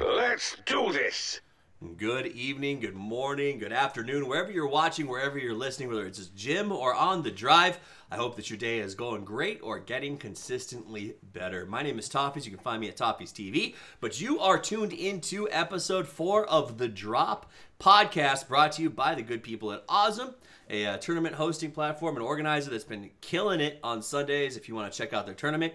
Let's do this. Good evening, good morning, good afternoon, wherever you're watching, wherever you're listening, whether it's just gym or on the drive. I hope that your day is going great or getting consistently better. My name is Toffees. You can find me at Toffees TV. But you are tuned into episode 4 of The Drop podcast, brought to you by the good people at Awesome, a tournament hosting platform and organizer that's been killing it on Sundays. If you want to check out their tournament,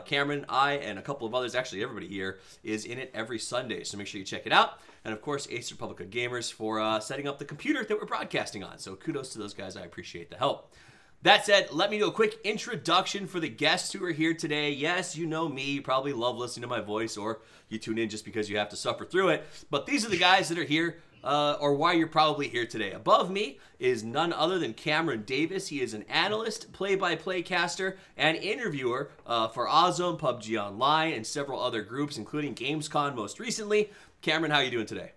Cameron, I, and a couple of others, actually everybody here, is in it every Sunday. So make sure you check it out. And of course, Ace Republica Gamers for setting up the computer that we're broadcasting on. So kudos to those guys. I appreciate the help. That said, let me do a quick introduction for the guests who are here today. Yes, you know me. You probably love listening to my voice, or you tune in just because you have to suffer through it. But these are the guys that are here, or why you're probably here today. Above me is none other than Cameron Davis. He is an analyst, play-by-play caster, and interviewer for Ozone, PUBG Online, and several other groups, including Gamescom most recently. Cameron, how are you doing today?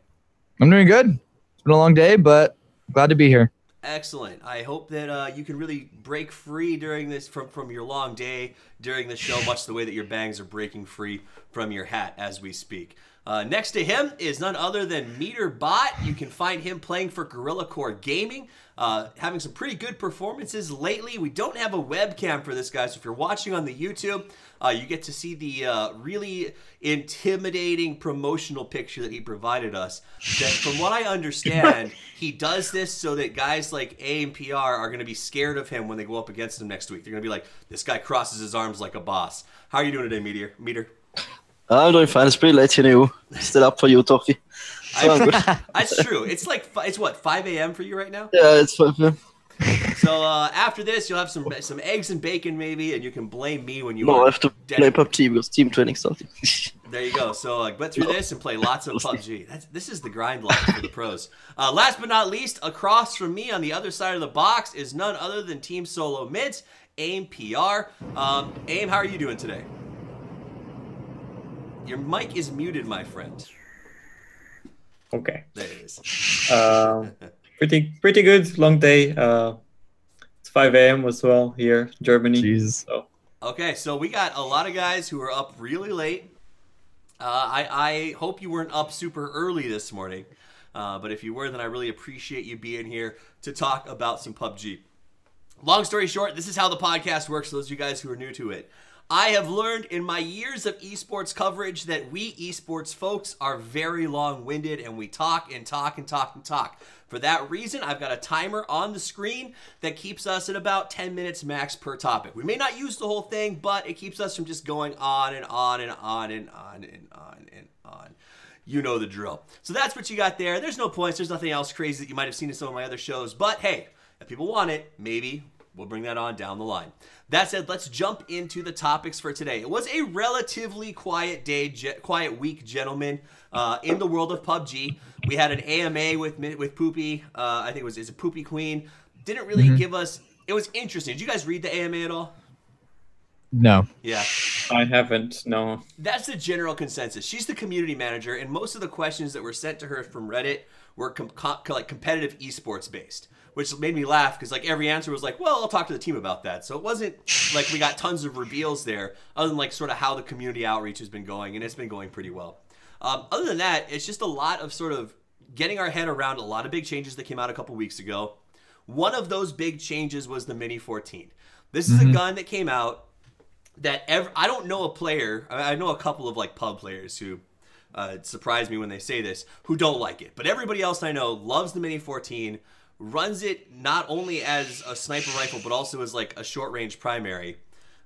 I'm doing good. It's been a long day, but glad to be here. Excellent. I hope that you can really break free during this from your long day during the show, much the way that your bangs are breaking free from your hat as we speak. Next to him is none other than MeToRBOT. You can find him playing for Gorilla Core Gaming, having some pretty good performances lately. We don't have a webcam for this guy, so if you're watching on the YouTube, you get to see the really intimidating promotional picture that he provided us. That, from what I understand, he does this so that guys like aimPR are going to be scared of him when they go up against him next week. They're going to be like, this guy crosses his arms like a boss. How are you doing today, Meter? I'm doing fine. It's pretty late, you know. Still up for you, Toffee. So I'm good. That's true. It's like, it's what, 5 a.m. for you right now? Yeah, it's 5 p.m. So after this, you'll have some eggs and bacon maybe, and you can blame me when you No, I have to play PUBG because team training started. There you go. So get through this and play lots of PUBG. This is the grind life for the pros. Last but not least, across from me on the other side of the box is none other than Team Solo Mids, aimPR. Aim, how are you doing today? Your mic is muted, my friend. Okay. There it is. Pretty good. Long day. It's 5 a.m. as well here, Germany. Jesus. So. Okay, so we got a lot of guys who are up really late. I hope you weren't up super early this morning. But if you were, then I really appreciate you being here to talk about some PUBG. Long story short, this is how the podcast works for those of you guys who are new to it. I have learned in my years of esports coverage that we esports folks are very long-winded, and we talk and talk and talk and talk. For that reason, I've got a timer on the screen that keeps us at about 10 minutes max per topic. We may not use the whole thing, but it keeps us from just going on and on and on and on and on and on. You know the drill. So that's what you got there. There's no points. There's nothing else crazy that you might have seen in some of my other shows. But hey, if people want it, maybe we'll bring that on down the line. That said, let's jump into the topics for today. It was a relatively quiet day, quiet week, gentlemen, in the world of PUBG. We had an AMA with Poopy. I think is it Poopy Queen? Didn't really give us. It was interesting. Did you guys read the AMA at all? No. Yeah. I haven't, no. That's the general consensus. She's the community manager, and most of the questions that were sent to her from Reddit were like competitive esports based, which made me laugh because like every answer was like, well, I'll talk to the team about that. So it wasn't like we got tons of reveals there, other than like sort of how the community outreach has been going, and it's been going pretty well. Other than that, it's just a lot of sort of getting our head around a lot of big changes that came out a couple weeks ago. One of those big changes was the Mini 14. This is a gun that came out that I don't know a player. I know a couple of like pub players who surprise me when they say this, who don't like it. But everybody else I know loves the Mini 14, runs it not only as a sniper rifle, but also as like a short range primary.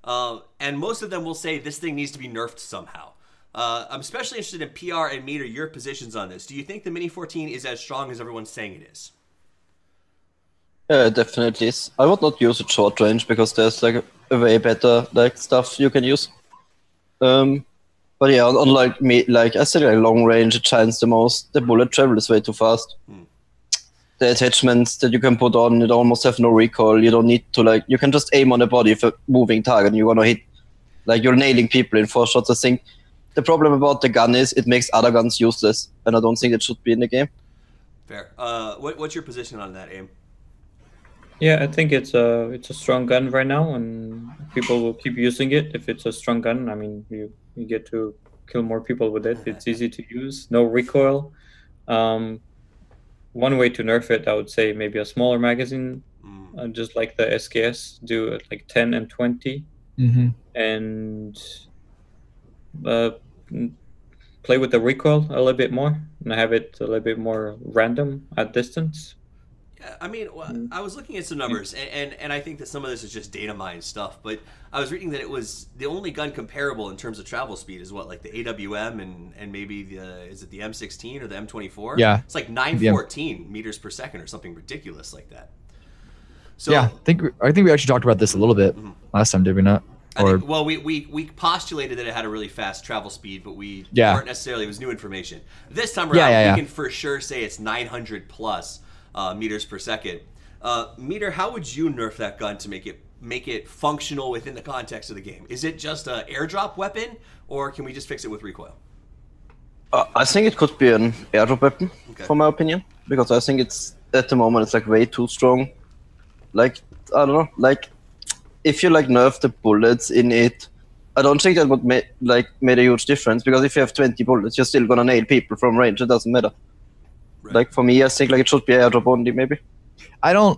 And most of them will say this thing needs to be nerfed somehow. I'm especially interested in PR and Meter, your positions on this. Do you think the Mini 14 is as strong as everyone's saying it is? Yeah, definitely is. I would not use it short range because there's like a way better like stuff you can use. But yeah, unlike me, like I said, like long range it shines the most. The bullet travel is way too fast. The attachments that you can put on, it almost have no recoil. You don't need to like, you can just aim on the body of a moving target and you're gonna hit, like you're nailing people in 4 shots. I think the problem about the gun is it makes other guns useless, and I don't think it should be in the game. Fair. What's your position on that, Aim? Yeah, I think it's a strong gun right now, and people will keep using it if it's a strong gun. I mean, you get to kill more people with it. It's easy to use, no recoil. One way to nerf it, I would say maybe a smaller magazine, just like the SKS, do it like 10 and 20, and play with the recoil a little bit more and have it a little bit more random at distance. Yeah, I mean, I was looking at some numbers, and I think that some of this is just data mine stuff, but I was reading that it was the only gun comparable in terms of travel speed is what, like the AWM and maybe is it the M16 or the M24? Yeah. It's like 914 meters per second or something ridiculous like that. So yeah, I think we actually talked about this a little bit last time, did we not? Well, we postulated that it had a really fast travel speed, but we weren't necessarily, it was new information. This time around, we can for sure say it's 900 plus meters per second. Meter, how would you nerf that gun to make it functional within the context of the game? Is it just an airdrop weapon, or can we just fix it with recoil? I think it could be an airdrop weapon, for my opinion, because I think it's at the moment it's like way too strong. Like, I don't know, like if you like nerf the bullets in it, I don't think that would made a huge difference, because if you have 20 bullets, you're still gonna nail people from range. It doesn't matter. Right. Like for me, I think like it should be airdrop only, maybe. I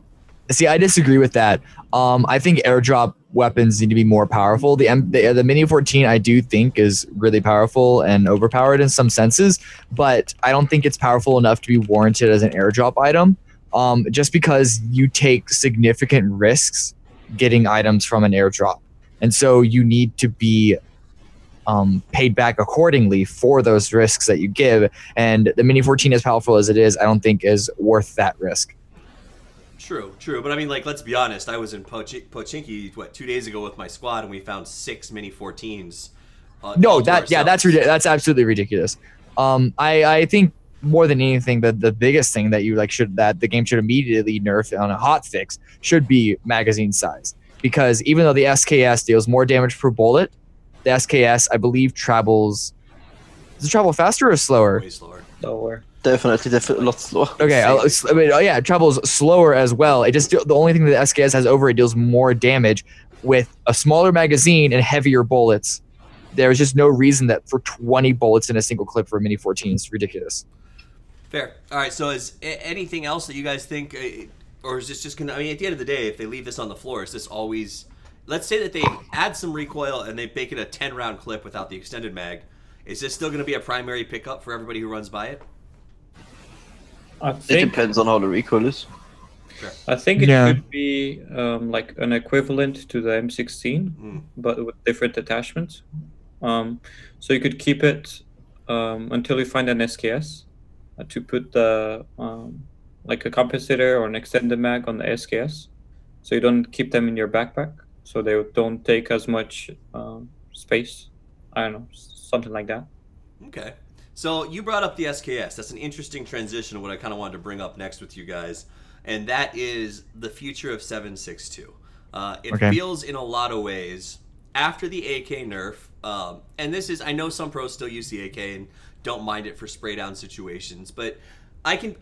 disagree with that. I think airdrop weapons need to be more powerful. The Mini 14 I do think is really powerful and overpowered in some senses, but I don't think it's powerful enough to be warranted as an airdrop item. Just because you take significant risks getting items from an airdrop, and so you need to be paid back accordingly for those risks that you give. And the Mini 14, as powerful as it is, I don't think is worth that risk. True. But I mean, like, let's be honest. I was in Pochinki 2 days ago with my squad, and we found 6 Mini 14s. That's absolutely ridiculous. I think more than anything, the biggest thing that the game should immediately nerf on a hot fix should be magazine size, because even though the SKS deals more damage per bullet, the SKS I believe travels. Does it travel faster or slower? Way slower. Slower. Definitely a lot slower. Okay, it travels slower as well. It just the only thing that the SKS has over it deals more damage with a smaller magazine and heavier bullets. There's just no reason that for 20 bullets in a single clip for a Mini 14 is ridiculous. Fair. All right, so is anything else that you guys think, or is this just going to, I mean, at the end of the day, if they leave this on the floor, is this always, let's say that they add some recoil and they make it a 10-round clip without the extended mag, is this still going to be a primary pickup for everybody who runs by it? It depends on how the recoil is. Sure. I think it should be like an equivalent to the M16, but with different attachments. So you could keep it until you find an SKS to put the like a compensator or an extended mag on the SKS, so you don't keep them in your backpack, so they don't take as much space. I don't know, something like that. Okay. So you brought up the SKS. That's an interesting transition of what I kind of wanted to bring up next with you guys, and that is the future of 7.62. It feels in a lot of ways after the AK nerf, and this is, I know some pros still use the AK and don't mind it for spray down situations, but I can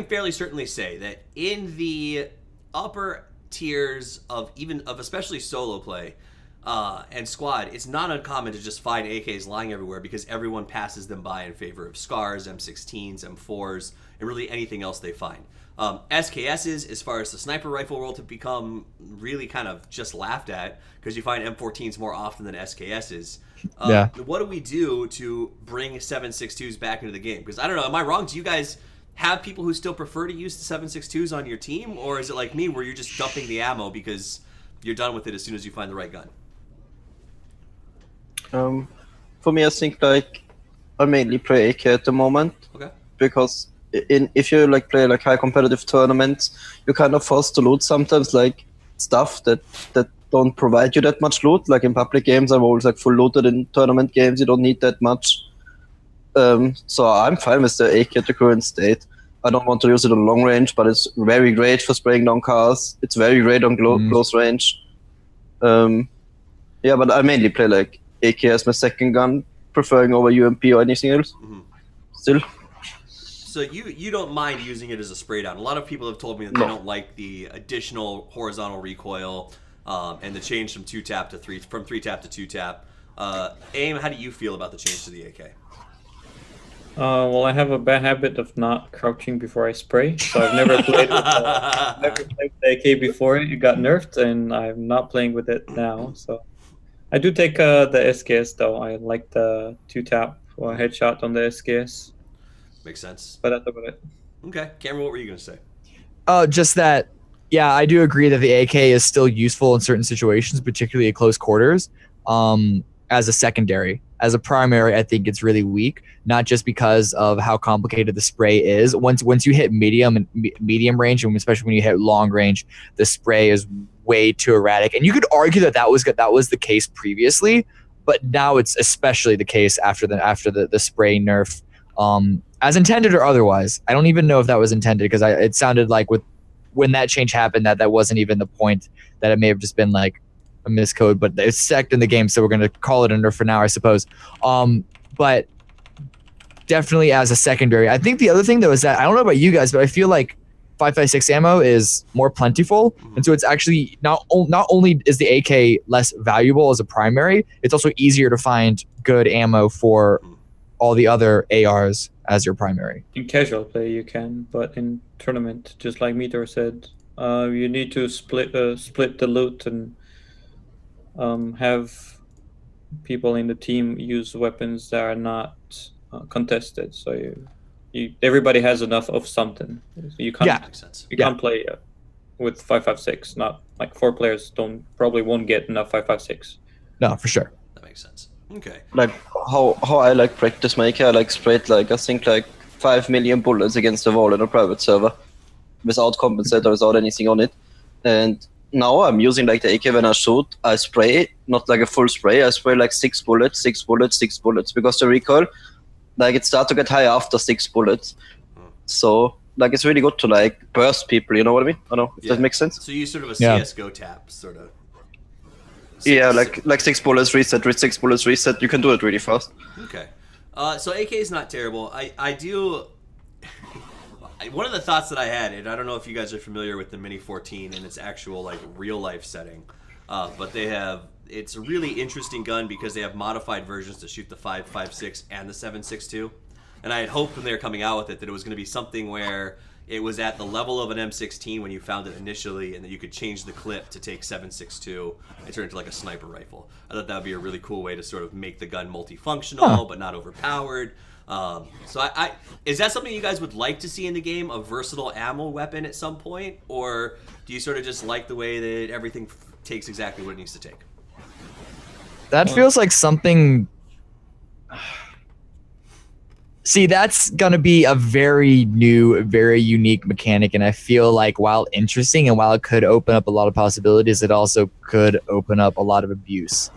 fairly certainly say that in the upper tiers of especially solo play and squad, it's not uncommon to just find AKs lying everywhere because everyone passes them by in favor of SCARs, M16s, M4s, and really anything else they find. SKSs, as far as the sniper rifle world, have become really kind of just laughed at because you find M14s more often than SKSs. What do we do to bring 7.62s back into the game? Because I don't know, am I wrong? Do you guys have people who still prefer to use the 7.62s on your team, or is it like me where you're just dumping the ammo because you're done with it as soon as you find the right gun? For me, I think like I mainly play AK at the moment. Okay. Because if you like play like high competitive tournaments, you're kind of forced to loot sometimes like stuff that don't provide you that much loot. Like in public games, I'm always like full looted. In tournament games, you don't need that much. So I'm fine with the AK at the current state. I don't want to use it on long range, but it's very great for spraying down cars. It's very great on close range. Yeah, but I mainly play like AK as my second gun, preferring over UMP or anything else. Still. So you don't mind using it as a spray down. A lot of people have told me that they don't like the additional horizontal recoil and the change from 2-tap to 3-tap to 2-tap. Aim, how do you feel about the change to the AK? Well, I have a bad habit of not crouching before I spray, so I've never played with the AK before it got nerfed, and I'm not playing with it now. So I do take the SKS though. I like the 2-tap headshot on the SKS. Makes sense. But that's about it. Okay, Cameron, what were you gonna say? Just that, yeah, I do agree that the AK is still useful in certain situations, particularly at close quarters, as a secondary. As a primary, I think it's really weak, not just because of how complicated the spray is. Once you hit medium range, and especially when you hit long range, the spray is way too erratic. And you could argue that was the case previously, but now it's especially the case after the spray nerf, as intended or otherwise. I don't even know if that was intended, because it sounded like when that change happened that wasn't even the point, that it may have just been like a miscode, but it's sect in the game, so we're going to call it a nerf for now, I suppose. But definitely as a secondary. I think the other thing though is that, I don't know about you guys, but I feel like 5.56 ammo is more plentiful, and so it's actually not only is the AK less valuable as a primary, it's also easier to find good ammo for all the other ARs as your primary. In casual play you can, but in tournament, just like Meteor said, you need to split the loot and have people in the team use weapons that are not contested. So everybody has enough of something. So you can't play with 5.56. Not like 4 players probably won't get enough 5.56. No, for sure. That makes sense. Okay. Like how I like practice my AK, I like sprayed like I think like 5 million bullets against the wall in a private server without compensator, without anything on it. And now I'm using like the AK when I shoot, I spray, not like a full spray, I spray like 6 bullets, 6 bullets, 6 bullets, because the recoil, like it starts to get higher after 6 bullets. So like it's really good to like burst people, you know what I mean? I don't know if that makes sense. So you use sort of a CSGO tap, sort of. Like 6 bullets reset, 6 bullets reset. You can do it really fast. Okay. So AK is not terrible. I do. One of the thoughts that I had, and I don't know if you guys are familiar with the Mini 14 and its actual like real life setting, but it's a really interesting gun because they have modified versions to shoot the 5.56 and the 7.62. And I had hoped when they were coming out with it that it was going to be something where it was at the level of an M16 when you found it initially, and that you could change the clip to take 7.62 and turn it into like a sniper rifle. I thought that would be a really cool way to sort of make the gun multifunctional but not overpowered. So is that something you guys would like to see in the game, a versatile ammo weapon at some point, or do you sort of just like the way that everything takes exactly what it needs to take? That feels like something. See, that's going to be a very new, very unique mechanic, and I feel like while interesting and while it could open up a lot of possibilities, it also could open up a lot of abuse.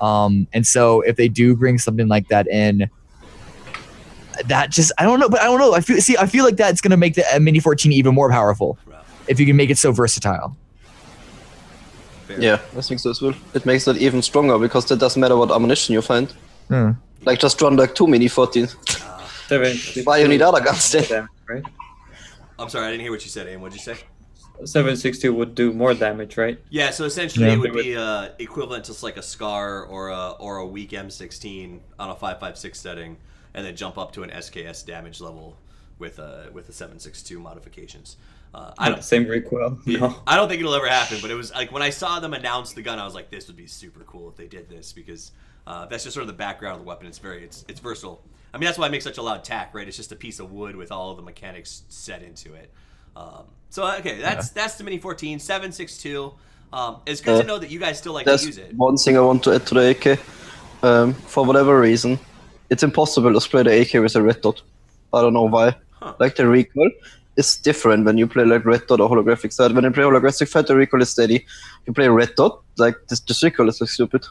And so if they do bring something like that in, that just, I don't know. I feel like that's going to make the Mini 14 even more powerful if you can make it so versatile. Fair. Yeah, I think so as well. It makes it even stronger because it doesn't matter what ammunition you find. Like just run like 2 Mini 14s. Why you need other guns then? Right? I'm sorry, I didn't hear what you said, Aim. What'd you say? 7.62 would do more damage, right? Yeah, so essentially it would be equivalent to like a SCAR or a weak M16 on a 5.56 setting, and then jump up to an SKS damage level with the 7.62 modifications. Same recoil. No. I don't think it'll ever happen, but it was like when I saw them announce the gun, I was like, this would be super cool if they did this, because that's just sort of the background of the weapon. It's versatile. I mean, that's why it makes such a loud tack, right? It's just a piece of wood with all of the mechanics set into it. So okay, that's the Mini 14 7.62. It's good to know that you guys still like to use it. One thing I want to add to the AK. For whatever reason, it's impossible to spray the AK with a red dot. I don't know why. Like the recoil is different when you play like red dot or holographic side. When you play holographic side, the recoil is steady. You play red dot, like this recoil is like stupid.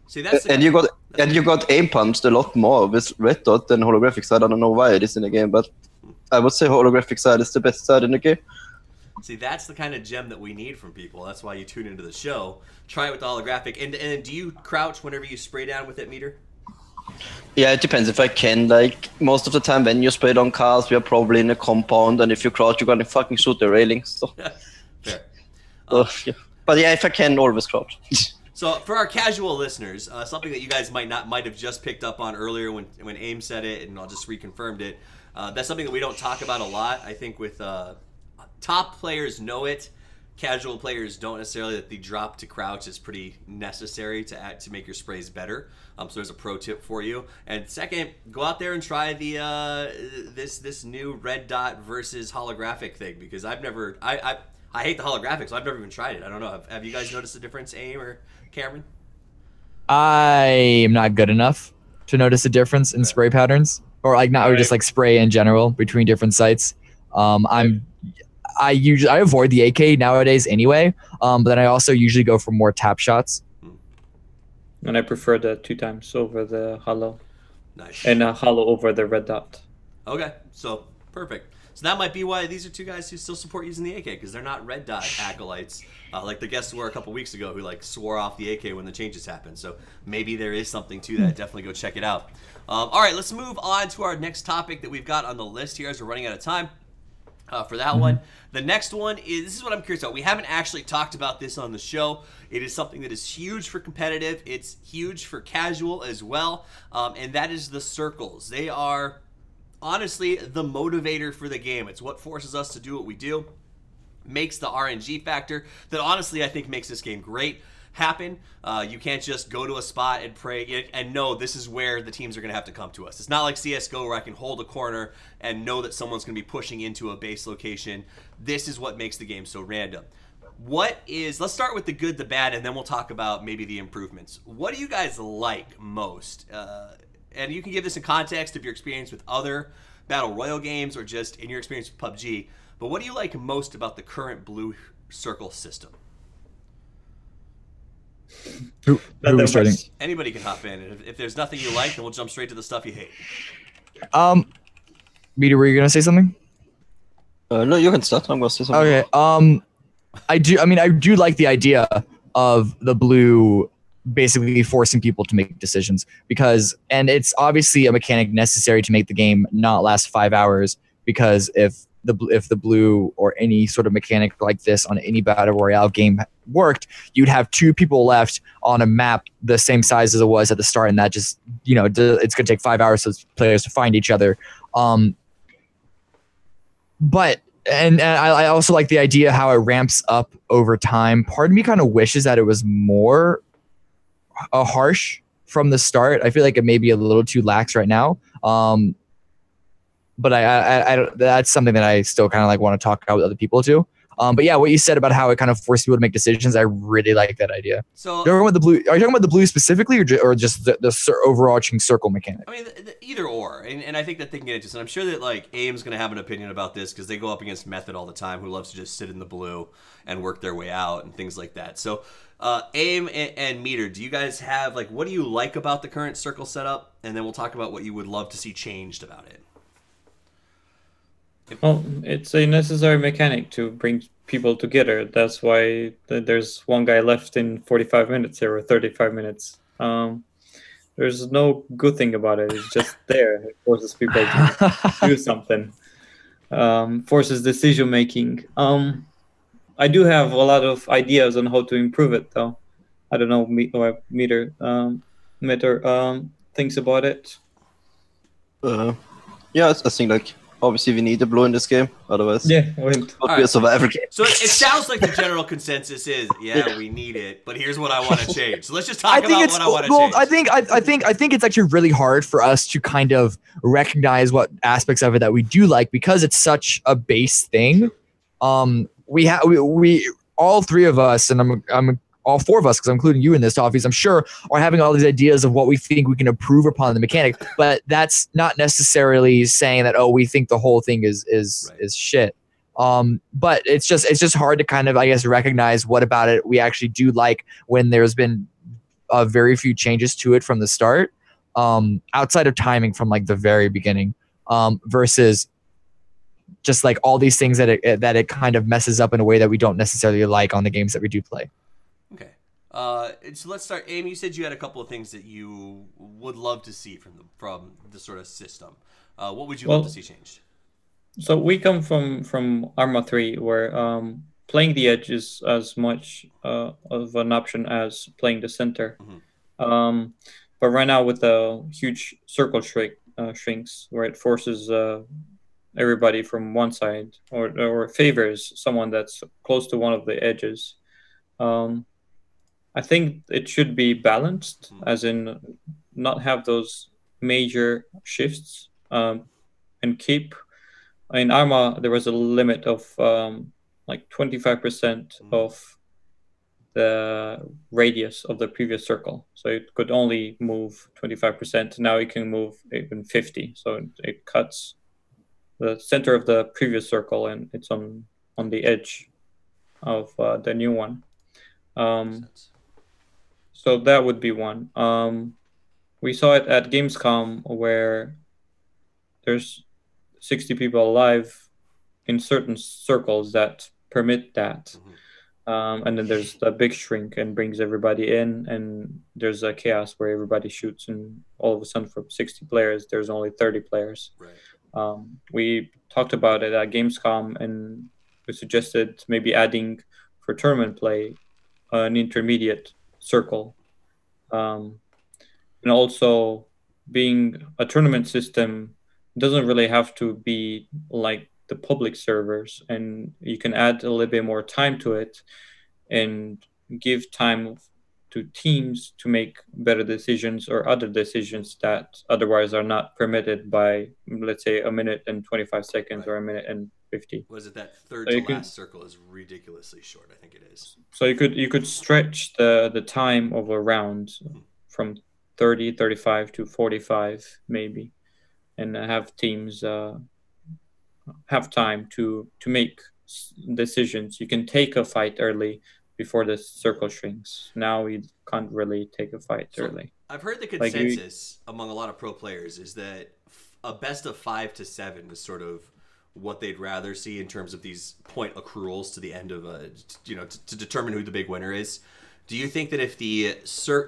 See, that's and you got aim punched a lot more with red dot than holographic side. I don't know why it is in the game, but I would say holographic side is the best side in the game. See, that's the kind of gem that we need from people. That's why you tune into the show. Try it with the holographic. And do you crouch whenever you spray down with it, Meter? Yeah, it depends if I can. Like, most of the time when you spray down cars, we are probably in a compound, and if you crouch, you're gonna fucking shoot the railings. So. Fair. Yeah. But yeah, if I can, always crouch. So for our casual listeners, something that you guys might have just picked up on earlier when Aim said it, and I'll just reconfirmed it. That's something that we don't talk about a lot. I think with top players know it. Casual players don't necessarily. That the drop to crouch is pretty necessary to make your sprays better. So there's a pro tip for you. And second, go out there and try the this new red dot versus holographic thing, because I hate the holographic, so I've never even tried it. I don't know. Have you guys noticed the difference, Aim or Cameron? I am not good enough to notice a difference in spray patterns, or or just like spray in general between different sites. I avoid the AK nowadays anyway, but then I also usually go for more tap shots. And I prefer the 2 times over the holo. Nice. And holo over the red dot. Okay, so perfect. So that might be why these are 2 guys who still support using the AK, because they're not red dot acolytes like the guests were a couple weeks ago who like swore off the AK when the changes happened. So maybe there is something to that. Definitely go check it out. All right, let's move on to our next topic that we've got on the list here as we're running out of time. For that one. The next one this is what I'm curious about. We haven't actually talked about this on the show. It is something that is huge for competitive. It's huge for casual as well. And that is the circles. They are honestly the motivator for the game. It's what forces us to do what we do. Makes the RNG factor that honestly I think makes this game great happen. You can't just go to a spot and pray and know this is where the teams are going to have to come to us. It's not like CSGO where I can hold a corner and know that someone's going to be pushing into a base location. This is what makes the game so random. Let's start with the good, the bad, and then we'll talk about maybe the improvements. What do you guys like most? And you can give this in context of your experience with other Battle Royale games or just in your experience with PUBG. But what do you like most about the current blue circle system? Who are starting? Anybody can hop in. And if there's nothing you like, then we'll jump straight to the stuff you hate. Meter, were you gonna say something? No, you can start. I'm gonna say something. Okay. I do like the idea of the blue basically forcing people to make decisions and it's obviously a mechanic necessary to make the game not last 5 hours, because if the blue or any sort of mechanic like this on any battle royale game worked, you'd have 2 people left on a map the same size as it was at the start, and that just it's gonna take 5 hours for players to find each other. But I also like the idea how it ramps up over time. Part of me kind of wishes that it was more harsh from the start. I feel like it may be a little too lax right now. But I that's something that I still kind of like want to talk about with other people too. But yeah, what you said about how it kind of forced people to make decisions, I really like that idea. So, are you talking about the blue specifically, or just the overarching circle mechanic? I mean, either or, and I think that they can get into this. And I'm sure that like Aim's going to have an opinion about this because they go up against Method all the time, who loves to just sit in the blue and work their way out and things like that. So, Aim and Meter, do you guys have what do you like about the current circle setup? And then we'll talk about what you would love to see changed about it. Well, it's a necessary mechanic to bring people together. That's why there's one guy left in 45 minutes here, or 35 minutes. There's no good thing about it. It's just there. It forces people to do something. Forces decision making. I do have a lot of ideas on how to improve it, though. I don't know Meter thinks about it. Yeah, I think obviously we need the blue in this game, otherwise it won't be a survival game. So it sounds like the general consensus is, we need it, but here's what I want to change. So let's just talk about what I want to change. I think it's actually really hard for us to kind of recognize what aspects of it that we do like, because it's such a base thing. We all 3 of us, and I'm all 4 of us, because I'm including you in this, Toffees, I'm sure, are having all these ideas of what we think we can improve upon the mechanic, but that's not necessarily saying that, we think the whole thing is shit. But it's just hard to kind of, I guess, recognize what about it we actually do like when there's been very few changes to it from the start, outside of timing from the very beginning, versus just all these things that it kind of messes up in a way that we don't necessarily like on the games that we do play. Okay. So let's start. Amy, you said you had a couple of things that you would love to see from the sort of system. What would you love to see changed? So we come from Arma 3, where playing the edge is as much of an option as playing the center. But right now with the huge circle shrinks, where it forces everybody from one side or favors someone that's close to one of the edges. I think it should be balanced, as in not have those major shifts, and keep. In Arma, there was a limit of like 25% of the radius of the previous circle. So it could only move 25%. Now it can move even 50. So it cuts the center of the previous circle, and it's on the edge of the new one. So that would be one. We saw it at Gamescom, where there's 60 people alive in certain circles that permit that. And then there's the big shrink and brings everybody in, and there's a chaos where everybody shoots, and all of a sudden from 60 players, there's only 30 players. Right. We talked about it at Gamescom, and we suggested maybe adding for tournament play an intermediate circle. And also, being a tournament system doesn't really have to be like the public servers, and you can add a little bit more time to it and give time to teams to make better decisions or other decisions that otherwise are not permitted by, let's say, 1 minute and 25 seconds or 1 minute and 50. Was it that third to last circle is ridiculously short? I think it is. So you could stretch the time of a round from 30, 35 to 45 maybe, and have teams have time to make decisions. You can take a fight early before the circle shrinks. Now you can't really take a fight early. I've heard the consensus among a lot of pro players is that a best of 5 to 7 is sort of what they'd rather see in terms of these point accruals to the end of to determine who the big winner is. Do you think that if the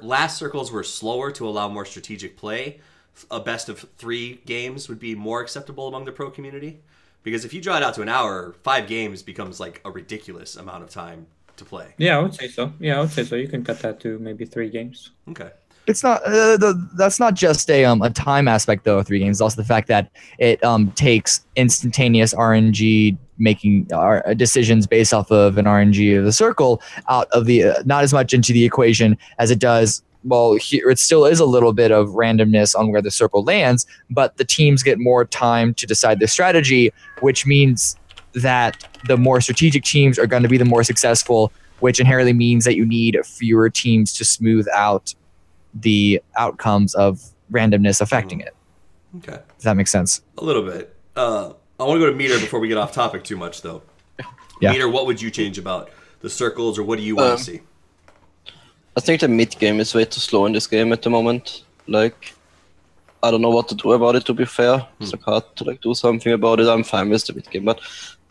last circles were slower to allow more strategic play, a best of 3 games would be more acceptable among the pro community? Because if you draw it out to an hour, 5 games becomes like a ridiculous amount of time to play. Yeah, I would say so. You can cut that to maybe 3 games. Okay. It's not that's not just a time aspect though. 3 games, also the fact that it takes instantaneous RNG making decisions based off of an RNG of the circle out of the not as much into the equation as it does. Well, here it still is a little bit of randomness on where the circle lands, but the teams get more time to decide their strategy, which means that the more strategic teams are going to be the more successful, which inherently means that you need fewer teams to smooth out the outcomes of randomness affecting it. Okay. Does that make sense? A little bit. I want to go to Meter before we get off topic too much, though. Yeah. Meter, what would you change about the circles, or what do you want to see? I think the mid game is way too slow in this game at the moment. Like, I don't know what to do about it, to be fair. It's like hard to do something about it. I'm fine with the mid game, but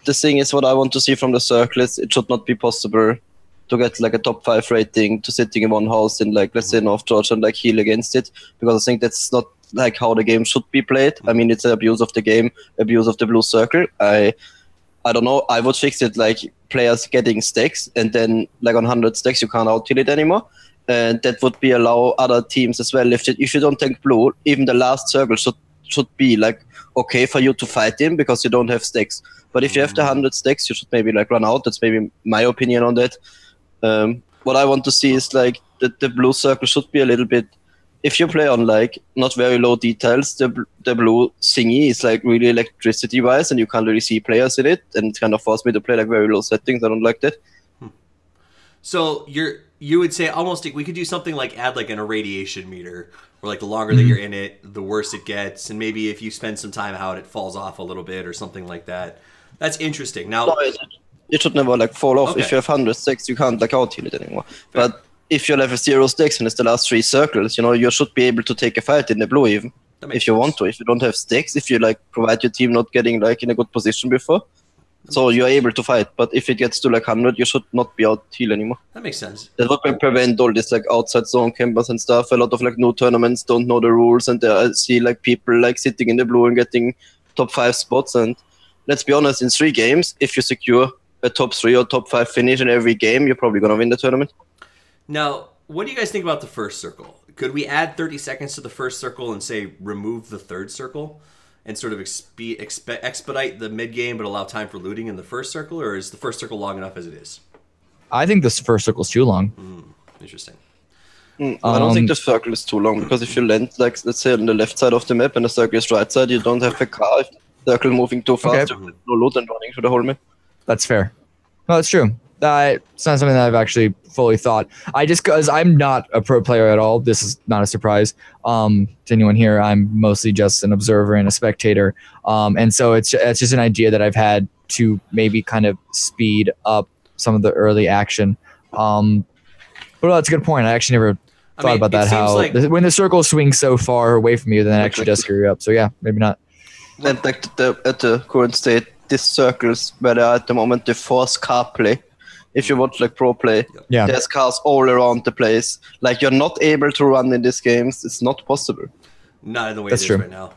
the thing is, what I want to see from the circle is it should not be possible to get like a top 5 rating to sitting in one house in like, let's say, North Georgia and like heal against it, because I think that's not like how the game should be played. I mean, it's an abuse of the game, abuse of the blue circle. I don't know, I would fix it like players getting stacks, and then like on 100 stacks you can't out heal it anymore, and that would be allow other teams as well. If you don't take blue, even the last circle should be like okay for you to fight in because you don't have stacks. But if you have the 100 stacks, you should maybe like run out. That's maybe my opinion on that. What I want to see is like the blue circle should be a little bit, if you play on like not very low details, the blue thingy is like really electricity wise, and you can't really see players in it, and it kind of forced me to play like very low settings. I don't like that. So you would say almost we could do something like add like an irradiation meter, where like the longer that you're in it, the worse it gets, and maybe if you spend some time out, it falls off a little bit or something like that. That's interesting. Now, it should never like fall off. Okay. If you have 100 stacks, you can't like out heal it anymore. Fair. But if you have 0 stacks and it's the last 3 circles, you should be able to take a fight in the blue even, if you want to. If you don't have stacks, if you like provide your team not getting like in a good position before, so you're able to fight. But if it gets to like 100, you should not be out heal anymore. That makes sense. That would prevent all this like outside zone campers and stuff. A lot of like new tournaments don't know the rules, and I see like people like sitting in the blue and getting top 5 spots. And let's be honest, in 3 games, if you secure a top 3 or top 5 finish in every game, you're probably gonna win the tournament. Now, what do you guys think about the first circle? Could we add 30 seconds to the first circle and say remove the third circle and sort of expedite the mid game but allow time for looting in the first circle, or is the first circle long enough as it is? I think this first circle's too long. Interesting. I don't think the circle is too long, because if you land, like, let's say on the left side of the map and the circle is right side, you don't have a car. If the circle moving too fast, you have no loot and running through the whole map. That's fair. No, that's true. It's not something that I've actually fully thought. Because I'm not a pro player at all, this is not a surprise to anyone here. I'm mostly just an observer and a spectator. And so it's just an idea that I've had to maybe kind of speed up some of the early action. But that's a good point. I actually never thought about that. How like when the circle swings so far away from you, then it actually does screw you up. So yeah, maybe not. And like at the current state, these circles where they are at the moment, they force car play. If you watch like pro play, there's cars all around the place. Like, you're not able to run in these games. It's not possible. Not in the way it is right now.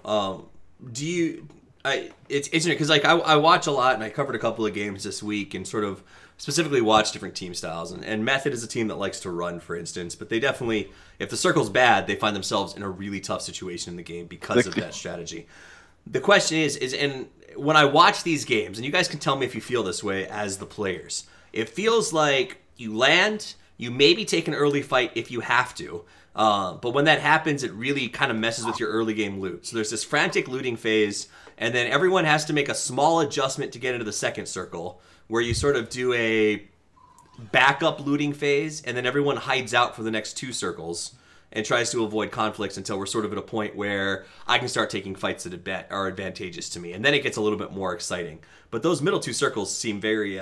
It's interesting because like I watch a lot, and I covered a couple of games this week and sort of specifically watch different team styles. And Method is a team that likes to run, for instance, but they definitely, if the circle's bad, they find themselves in a really tough situation in the game because of that strategy. The question is and when I watch these games, and you guys can tell me if you feel this way as the players, it feels like you land, you maybe take an early fight if you have to, but when that happens, it really kind of messes with your early game loot. So there's this frantic looting phase, and then everyone has to make a small adjustment to get into the second circle, where you sort of do a backup looting phase, and then everyone hides out for the next 2 circles and tries to avoid conflicts until we're sort of at a point where I can start taking fights that are advantageous to me. And then it gets a little bit more exciting. But those middle 2 circles seem very...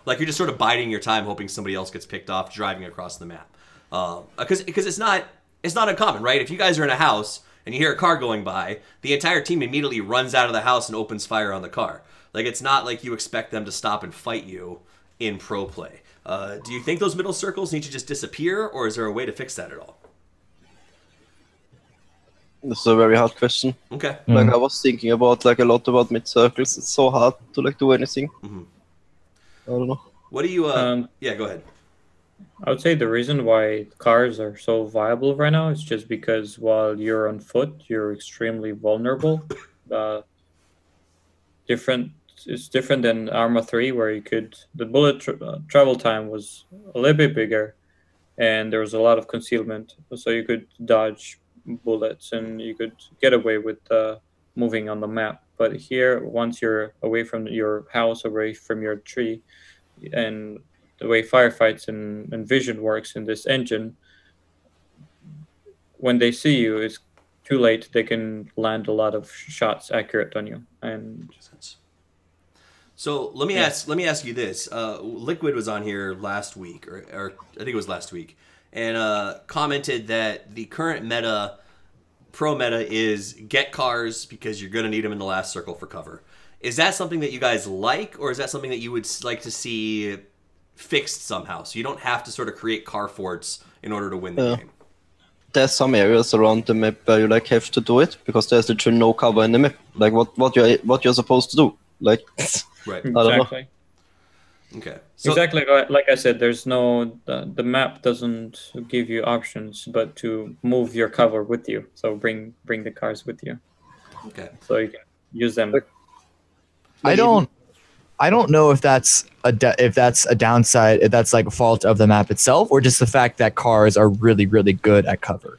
like you're just sort of biding your time, hoping somebody else gets picked off, driving across the map. Because it's not uncommon, right? If you guys are in a house and you hear a car going by, the entire team immediately runs out of the house and opens fire on the car. Like, it's not like you expect them to stop and fight you in pro play. Do you think those middle circles need to just disappear, or is there a way to fix that at all? This is a very hard question. Okay. Like, I was thinking about like a lot about mid circles. It's so hard to like do anything. I don't know. What do you? Yeah, go ahead. I would say the reason why cars are so viable right now is just because while you're on foot, you're extremely vulnerable. It's different than Arma 3, where the bullet travel time was a little bit bigger, and there was a lot of concealment, so you could dodge bullets and you could get away with moving on the map. But here, once you're away from your house, away from your tree, and the way firefights and vision works in this engine, when they see you, it's too late. They can land a lot of shots accurate on you. And so let me ask you this. Liquid was on here last week, or I think it was last week, and commented that the current meta, pro meta, is get cars because you're going to need them in the last circle for cover. Is that something that you guys like, or is that something that you would like to see fixed somehow, so you don't have to sort of create car forts in order to win the game? There's some areas around the map where you like have to do it because there's literally no cover in the map. Like what you're supposed to do. Like, right. Exactly. Okay. So, exactly like I said, there's no the map doesn't give you options but to move your cover with you. So bring the cars with you. Okay. So you can use them. I don't know if that's a downside, if that's like a fault of the map itself, or just the fact that cars are really, really good at cover.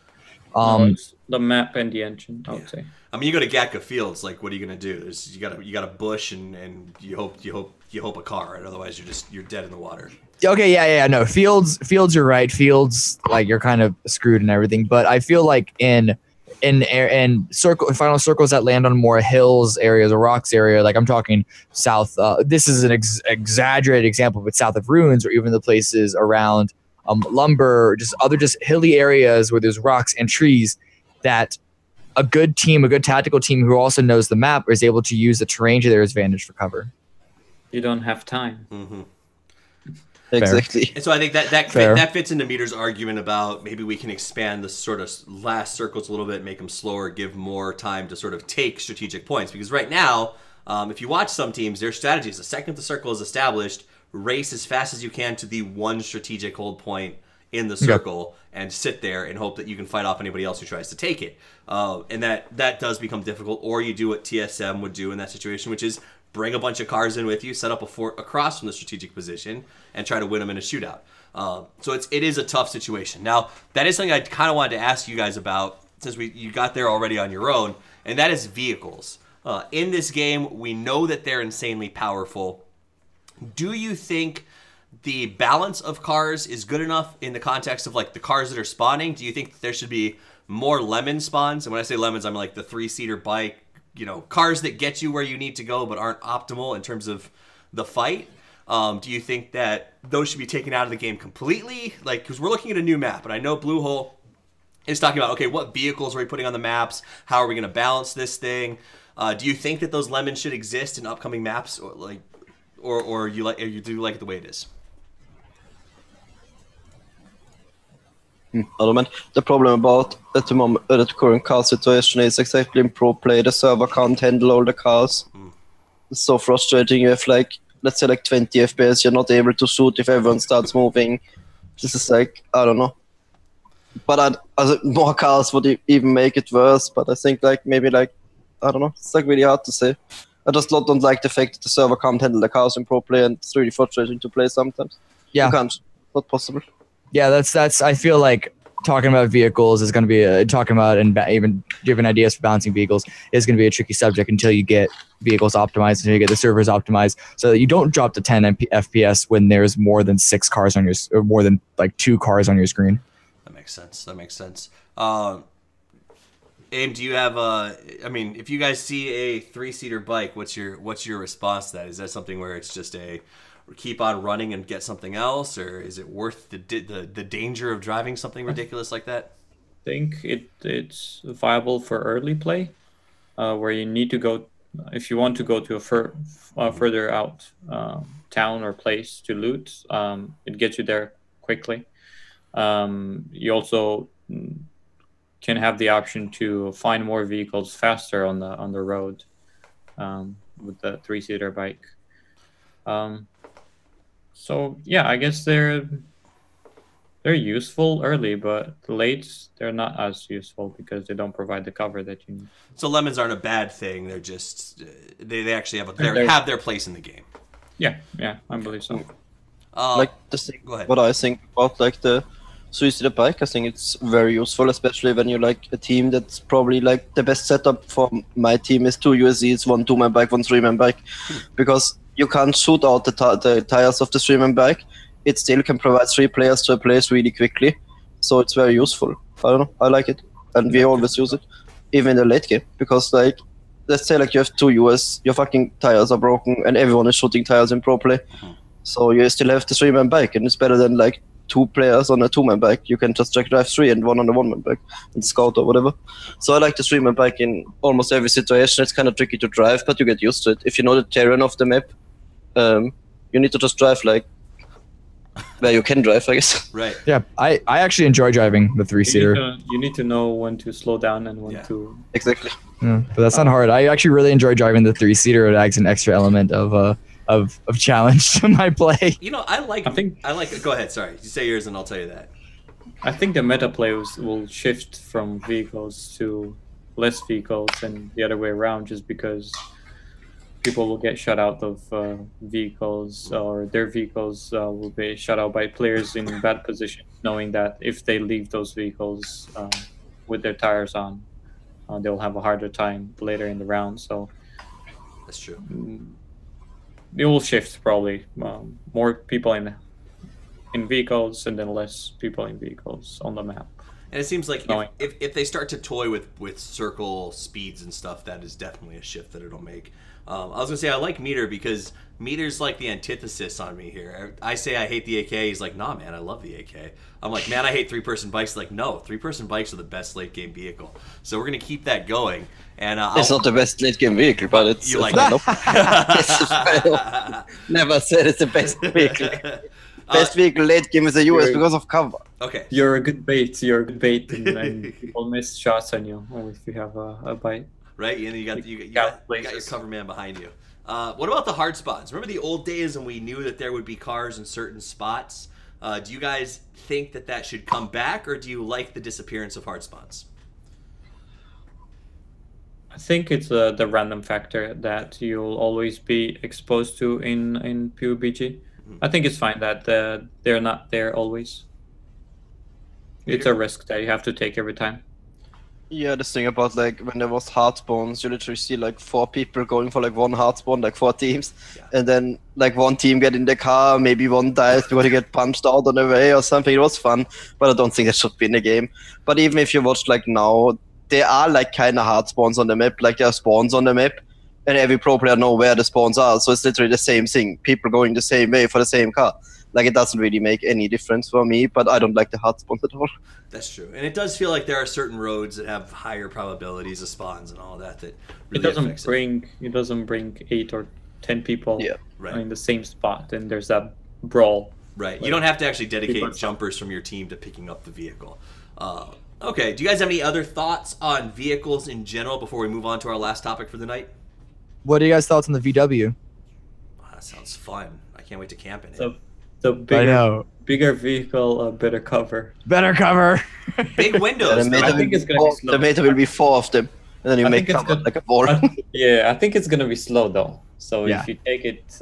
No, it's the map and the engine, I would say. I mean, you go to Gatka Fields, like, what are you gonna do? You got a bush, and you hope a car, and otherwise you're dead in the water. Okay, yeah, no, fields, you're right. Fields, like, you're kind of screwed and everything, but I feel like in final circles that land on more hills areas or rocks area, like I'm talking south, this is an exaggerated example, but south of ruins, or even the places around lumber, or just hilly areas where there's rocks and trees, that a good tactical team who also knows the map is able to use the terrain to their advantage for cover. You don't have time. Mm-hmm. Exactly. And so I think that fits into Meter's argument about maybe we can expand the sort of last circles a little bit, make them slower, give more time to sort of take strategic points. Because right now, If you watch some teams, their strategy is the second the circle is established, race as fast as you can to the one strategic hold point in the circle and sit there and hope that you can fight off anybody else who tries to take it. And that does become difficult. Or you do what TSM would do in that situation, which is bring a bunch of cars in with you, set up a fort across from the strategic position, and try to win them in a shootout. So it is a tough situation. Now, that is something I kind of wanted to ask you guys about, since you got there already on your own, and that is vehicles. In this game, we know that they're insanely powerful. Do you think the balance of cars is good enough in the context of like the cars that are spawning? Do you think that there should be more lemon spawns? And when I say lemons, I'm like the 3-seater bike, cars that get you where you need to go but aren't optimal in terms of the fight. Do you think that those should be taken out of the game completely? Like, because we're looking at a new map, and I know Bluehole is talking about, okay, what vehicles are we putting on the maps? How are we going to balance this thing? Do you think that those lemons should exist in upcoming maps, or you do like it the way it is? Man. The problem about at the moment, the current car situation is exactly in pro play. The server can't handle all the cars. It's so frustrating. You have let's say 20 FPS. You're not able to shoot if everyone starts moving. This is I don't know. But more cars would even make it worse. But I think maybe I don't know. It's really hard to say. I just don't like the fact that the server can't handle the cars in pro play, and it's really frustrating to play sometimes. Yeah, you can't. Not possible. Yeah, that's. I feel like talking about vehicles is going to be talking about and even giving ideas for balancing vehicles is going to be a tricky subject until you get vehicles optimized, until you get the servers optimized, so that you don't drop to 10 FPS when there's more than 6 cars on or more than 2 cars on your screen. That makes sense. Aim, do you have if you guys see a 3-seater bike, what's your response to that? Is that something where it's just keep on running and get something else, or is it worth the danger of driving something ridiculous like that? I think it's viable for early play, where you need to go if you want to go to a further out town or place to loot. It gets you there quickly. You also can have the option to find more vehicles faster on the road with the 3-seater bike. So yeah, I guess they're useful early, but late they're not as useful because they don't provide the cover that you need. So lemons aren't a bad thing. They're just they actually have their place in the game. Yeah, I believe so. Go ahead. What I think about the 3-seater bike, I think it's very useful, especially when you a team that's probably the best setup for my team is 2 USCs, 1 2-man bike, 1 3-man bike, because you can't shoot out the tires of the 3-man bike. It still can provide 3 players to a place really quickly, so it's very useful. I don't know, I like it, and we always use it, even in the late game, because let's say you have 2 US, your fucking tires are broken, and everyone is shooting tires in pro play, so you still have the 3-man bike, and it's better than 2 players on a 2-man bike. You can just drive 3 and 1 on the 1-man bike and scout or whatever. So I like the 3-man bike in almost every situation. It's kind of tricky to drive, but you get used to it. If you know the terrain of the map, you need to just drive where you can drive, I guess. Right. Yeah, I actually enjoy driving the 3-seater. You need to know when to slow down and when to... Exactly. Yeah, but that's not hard. I actually really enjoy driving the 3-seater. It adds an extra element of challenge to my play. I like it. Go ahead, sorry. You say yours and I'll tell you that. I think the meta play will shift from vehicles to less vehicles and the other way around, just because people will get shut out of vehicles, or their vehicles will be shut out by players in bad position, knowing that if they leave those vehicles with their tires on, they'll have a harder time later in the round. So that's true. It will shift probably. More people in vehicles and then less people in vehicles on the map. And it seems like if they start to toy with circle speeds and stuff, that is definitely a shift that it'll make. I was going to say I like Meter because Meter's like the antithesis on me here. I say I hate the AK. He's like, nah, man, I love the AK. I'm like, man, I hate 3-person bikes. He's like, no, 3-person bikes are the best late game vehicle. So we're going to keep that going. And it's not the best late game vehicle, but it's you like that? Never said it's the best vehicle. Best vehicle late game is the US because of cover. Okay. You're a good bait. And people miss shots on you if you have a bite. right? And you got your cover man behind you. What about the hard spots? Remember the old days when we knew that there would be cars in certain spots? Do you guys think that should come back, or do you like the disappearance of hard spots? I think it's the random factor that you'll always be exposed to in PUBG. I think it's fine that they're not there always. It's a risk that you have to take every time. Yeah, this thing about like when there was hard spawns, you literally see like 4 people going for like one hard spawn, like 4 teams, and then like one team get in the car, maybe one dies because they get punched out on the way or something. It was fun, but I don't think that should be in the game. But even if you watch like now, there are like kind of hard spawns on the map, like there are spawns on the map, and every pro player know where the spawns are, so it's literally the same thing. People going the same way for the same car. Like, it doesn't really make any difference for me, but I don't like the hard spawns at all. That's true. And it does feel like there are certain roads that have higher probabilities of spawns and all that really it doesn't bring 8 or 10 people in the same spot, and there's that brawl. Right. You don't have to actually dedicate jumpers from your team to picking up the vehicle. Okay. Do you guys have any other thoughts on vehicles in general before we move on to our last topic for the night? What are you guys' thoughts on the VW? Oh, that sounds fun. I can't wait to camp in it. So, the bigger vehicle, better cover. Better cover. Big windows. I think it's going to be slow. The meta will be 4 of them, and then you make cover like a ball. Yeah, I think it's going to be slow though. So if you take it,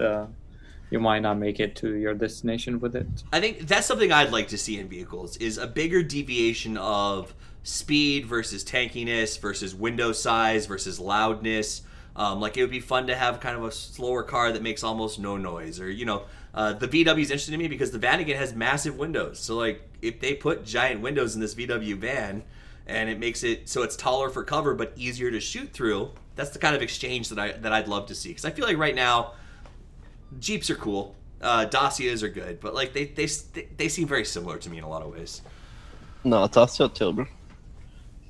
you might not make it to your destination with it. I think that's something I'd like to see in vehicles, is a bigger deviation of speed versus tankiness versus window size versus loudness. Like, it would be fun to have kind of a slower car that makes almost no noise, or, you know, the VW is interesting to me because the Vanagon has massive windows. So, like, if they put giant windows in this VW van and it makes it so it's taller for cover but easier to shoot through, that's the kind of exchange that I'd love to see. Because I feel like right now, Jeeps are cool, Dacias are good, but like they seem very similar to me in a lot of ways. No, Dacia are terrible.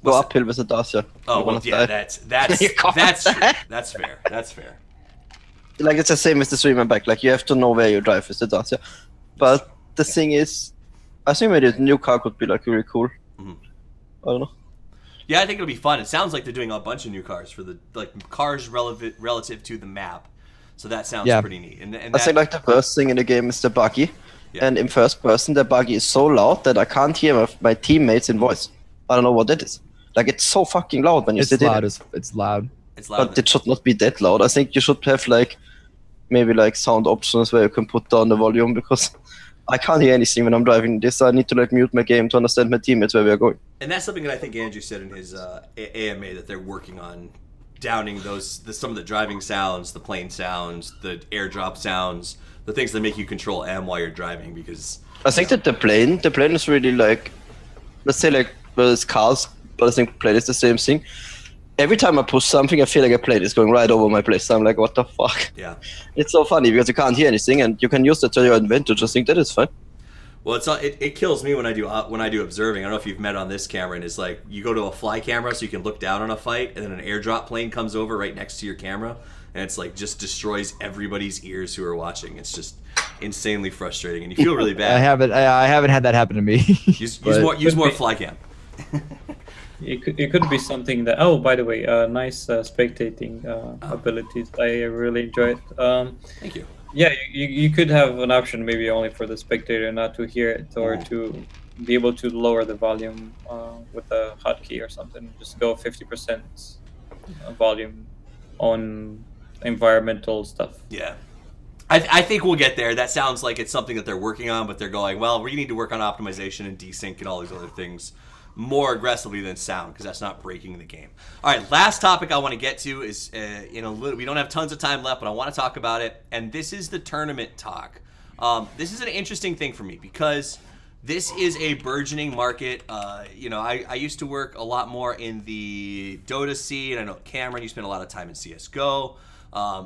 Go uphill with a Dacia. Oh, well, yeah, that's true. That's fair. That's fair. Like, it's the same as the streamer back. Like, you have to know where you drive with the Dacia. But the thing is, I think maybe the new car could be like really cool. I don't know. Yeah, I think it'll be fun. It sounds like they're doing a bunch of new cars for the cars relative to the map. So that sounds pretty neat. And I think like the first thing in the game is the buggy. Yeah. And in first person, the buggy is so loud that I can't hear my teammates in voice. I don't know what that is. Like, it's so fucking loud when you sit in it. It's loud. It's loud. But it should not be that loud. I think you should have like maybe like sound options where you can put down the volume, because I can't hear anything when I'm driving this. I need to like mute my game to understand my teammates where we are going. And that's something that I think Andrew said in his AMA, that they're working on downing some of the driving sounds, the plane sounds, the airdrop sounds, the things that make you control M while you're driving. Because I think that the plane is really like, let's say like, well, it's cars, but I think plane is the same thing. Every time I push something, I feel like a plane is going right over my place. I'm like, what the fuck? Yeah. It's so funny because you can't hear anything, and you can use that to your advantage. I think that is fun. Well, it kills me when I do observing. I don't know if you've met on this camera, and it's like you go to a fly camera so you can look down on a fight, and then an airdrop plane comes over right next to your camera, and it's like just destroys everybody's ears who are watching. It's just insanely frustrating, and you feel really bad. I haven't had that happen to me. use more fly cam. It could be something that. Oh, by the way, nice spectating abilities. I really enjoy it. Thank you. Yeah, you could have an option maybe only for the spectator not to hear it, or to be able to lower the volume with a hotkey or something. Just go 50% volume on environmental stuff. Yeah. I think we'll get there. That sounds like it's something that they're working on, but they're going, well, we need to work on optimization and desync and all these other things more aggressively than sound, because that's not breaking the game. All right, last topic I want to get to is, we don't have tons of time left, but I want to talk about it, and this is the tournament talk. This is an interesting thing for me because this is a burgeoning market. I used to work a lot more in the Dota scene. I know Cameron, you spent a lot of time in CSGO.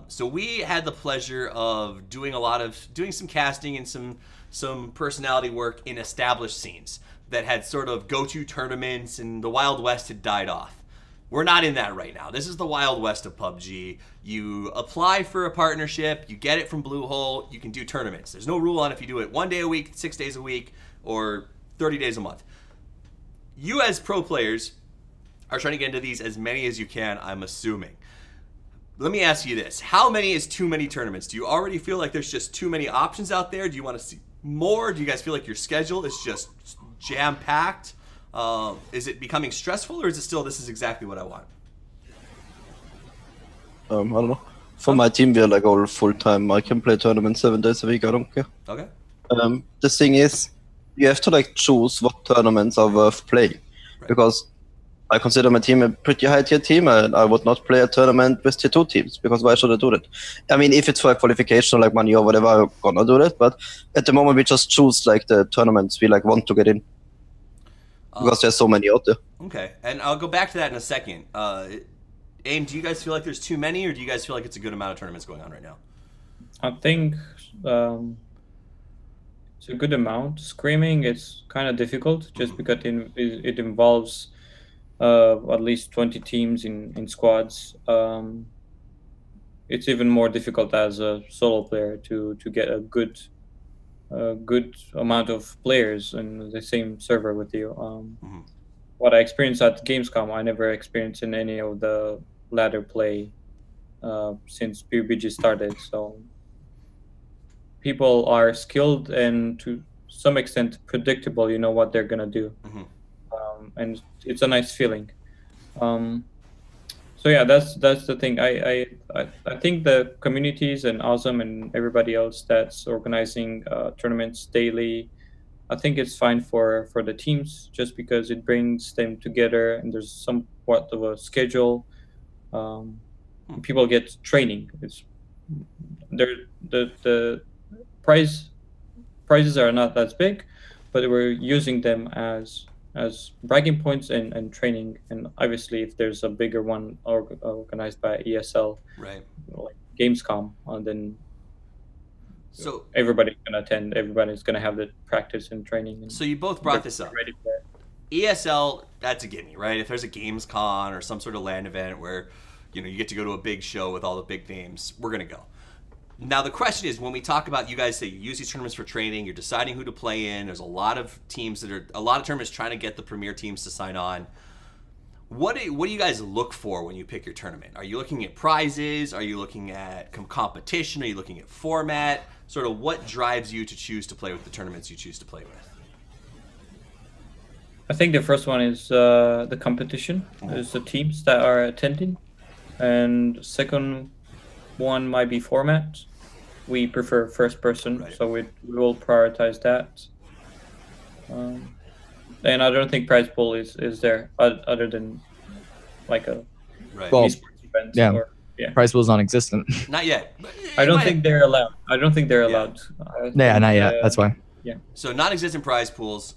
So we had the pleasure of doing some casting and some personality work in established scenes that had sort of go-to tournaments, and the Wild West had died off. We're not in that right now. This is the Wild West of PUBG. You apply for a partnership, you get it from Bluehole, you can do tournaments. There's no rule on if you do it 1 day a week, 6 days a week, or 30 days a month. You as pro players are trying to get into these as many as you can, I'm assuming. Let me ask you this. How many is too many tournaments? Do you already feel like there's just too many options out there? Do you want to see more? Do you guys feel like your schedule is just jam-packed? Is it becoming stressful, or is it still, this is exactly what I want? I don't know. For my team, we are like all full-time. I can play tournaments 7 days a week. I don't care. Okay. The thing is, you have to like choose what tournaments are worth playing, because I consider my team a pretty high-tier team, and I would not play a tournament with tier 2 teams, because why should I do that? I mean, if it's for a qualification or like money or whatever, I'm gonna do that, but at the moment we just choose like the tournaments we like want to get in, because there's so many out there. Okay, and I'll go back to that in a second. Aim, do you guys feel like there's too many, or do you guys feel like it's a good amount of tournaments going on right now? I think it's a good amount. Screaming, it's kind of difficult, just because it involves at least 20 teams in squads. It's even more difficult as a solo player to get a good amount of players in the same server with you. What I experienced at Gamescom, I never experienced in any of the ladder play since PUBG started. So people are skilled and to some extent predictable. You know what they're gonna do. And it's a nice feeling. So yeah, that's the thing. I think the communities and Awesome and everybody else that's organizing tournaments daily, I think it's fine for the teams, just because it brings them together and there's somewhat of a schedule. People get training. It's the prizes are not that big, but we're using them as bragging points and training. And obviously, if there's a bigger one organized by ESL, right, like Gamescom, then so everybody's gonna attend. Everybody's gonna have the practice and training. And so you both brought this up. Ready for it. ESL, that's a gimme, right? If there's a Gamescom or some sort of LAN event where you get to go to a big show with all the big names, we're gonna go. Now the question is, when we talk about, you guys say you use these tournaments for training, you're deciding who to play in, there's a lot of tournaments trying to get the premier teams to sign on. What do you guys look for when you pick your tournament? Are you looking at prizes? Are you looking at competition? Are you looking at format? Sort of what drives you to choose to play with the tournaments you choose to play with? I think the first one is the competition. There's the teams that are attending, and second one might be format. We prefer first person, right, so we will prioritize that. And I don't think prize pool is there other than like a esports event. Yeah. Or, prize pool is non-existent. Not yet. I don't think they're allowed. Allowed. Yeah, not yet. That's why. Yeah. So non-existent prize pools.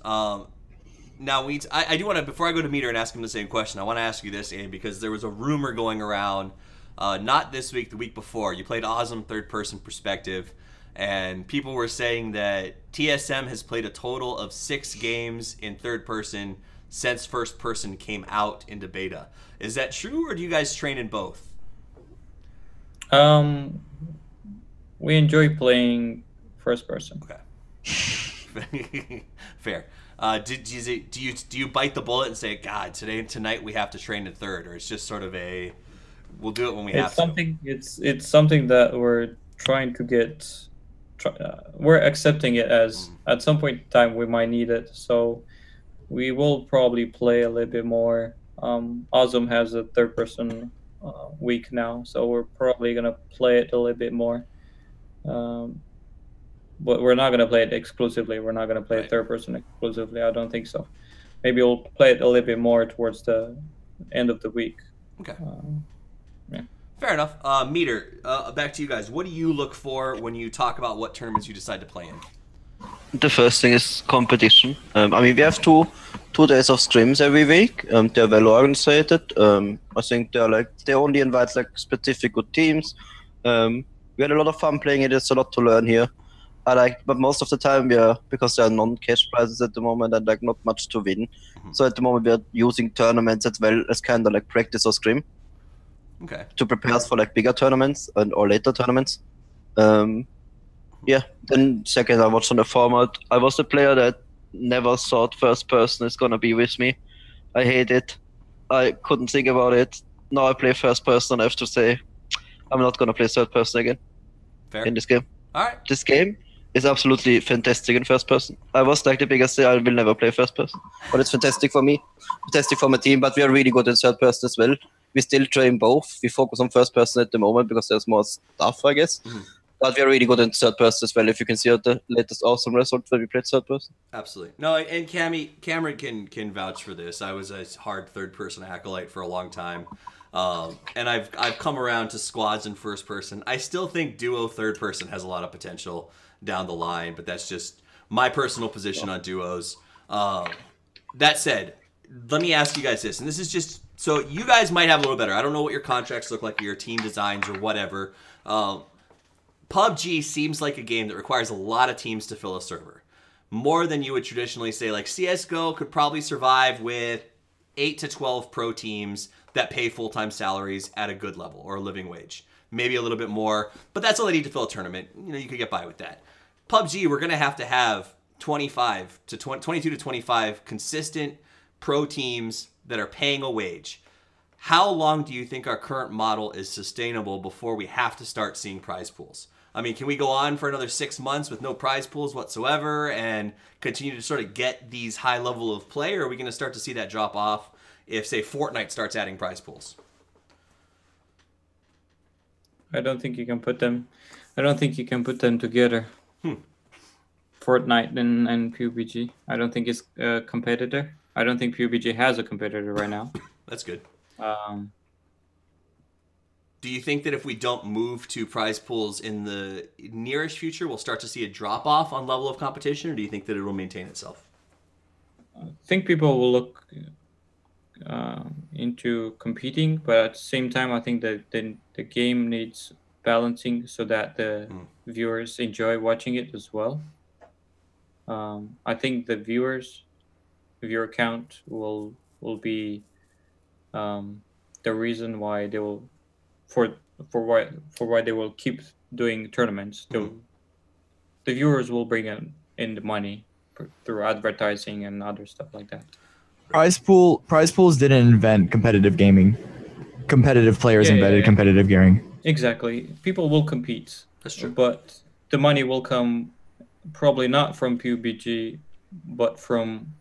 Now I do want to, before I go to Meter and ask him the same question, I want to ask you this, Abe, because there was a rumor going around. Not this week, the week before. You played Awesome third-person perspective, and people were saying that TSM has played a total of 6 games in third-person since first-person came out into beta. Is that true, or do you guys train in both? We enjoy playing first-person. Okay. Fair. Do you bite the bullet and say, God, tonight we have to train in third, or it's just sort of a, we'll do it when we have to? It's something that we're trying to get. We're accepting it as at some point in time we might need it, so we will probably play a little bit more. Awesome has a third-person week now, so we're probably gonna play it a little bit more. But we're not gonna play it exclusively. We're not gonna play third-person exclusively. I don't think so. Maybe we'll play it a little bit more towards the end of the week. Okay. Yeah. Fair enough. Meter, back to you guys. What do you look for when you talk about what tournaments you decide to play in? The first thing is competition. I mean, we have two days of scrims every week. They're well organized. I think they only invite like specific good teams. We had a lot of fun playing it. There's a lot to learn here. But most of the time because there are non-cash prizes at the moment and like not much to win. So at the moment we are using tournaments as well as kind of like practice or scrim. Okay. To prepare us for like bigger tournaments or later tournaments. Then second, I watched on the format. I was a player that never thought first person is gonna be with me. I hate it. I couldn't think about it. Now I play first person. I have to say, I'm not gonna play third person again Fair. in this game. All right. This game is absolutely fantastic in first person. I was like the biggest, I will never play first person. But it's fantastic for me, fantastic for my team, but we are really good in third person as well. We still train both. We focus on first person at the moment because there's more stuff, I guess. But we are really good in third person as well, if you can see the latest awesome result when we played third person. Absolutely. No, and Cameron can vouch for this. I was a hard third person acolyte for a long time. And I've come around to squads in first person. I still think duo third person has a lot of potential down the line, but that's just my personal position on duos. That said, let me ask you guys this, and this is just so you guys might have a little better. I don't know what your contracts look like, or your team designs, or whatever. PUBG seems like a game that requires a lot of teams to fill a server, more than you would traditionally say. Like CS:GO could probably survive with 8 to 12 pro teams that pay full-time salaries at a good level or a living wage. Maybe a little bit more, but that's all they need to fill a tournament. You know, you could get by with that. PUBG, we're going to have 22 to 25 consistent pro teams that are paying a wage. How long do you think our current model is sustainable before we have to start seeing prize pools? I mean, can we go on for another 6 months with no prize pools whatsoever and continue to sort of get these high level of play, or are we going to start to see that drop off if, say, Fortnite starts adding prize pools? I don't think you can put them. I don't think you can put them together. Fortnite and PUBG. I don't think it's a competitor. I don't think PUBG has a competitor right now. That's good. Do you think that if we don't move to prize pools in the nearest future, we'll start to see a drop off on level of competition, or do you think that it will maintain itself? I think people will look into competing, but at the same time, I think that the game needs balancing so that the viewers enjoy watching it as well. I think the viewer count will be the reason why they will for why they will keep doing tournaments. The viewers will bring in the money through advertising and other stuff like that. Prize pools didn't invent competitive gaming. Competitive players invented competitive gaming. Exactly. People will compete. That's true. But the money will come probably not from PUBG, but from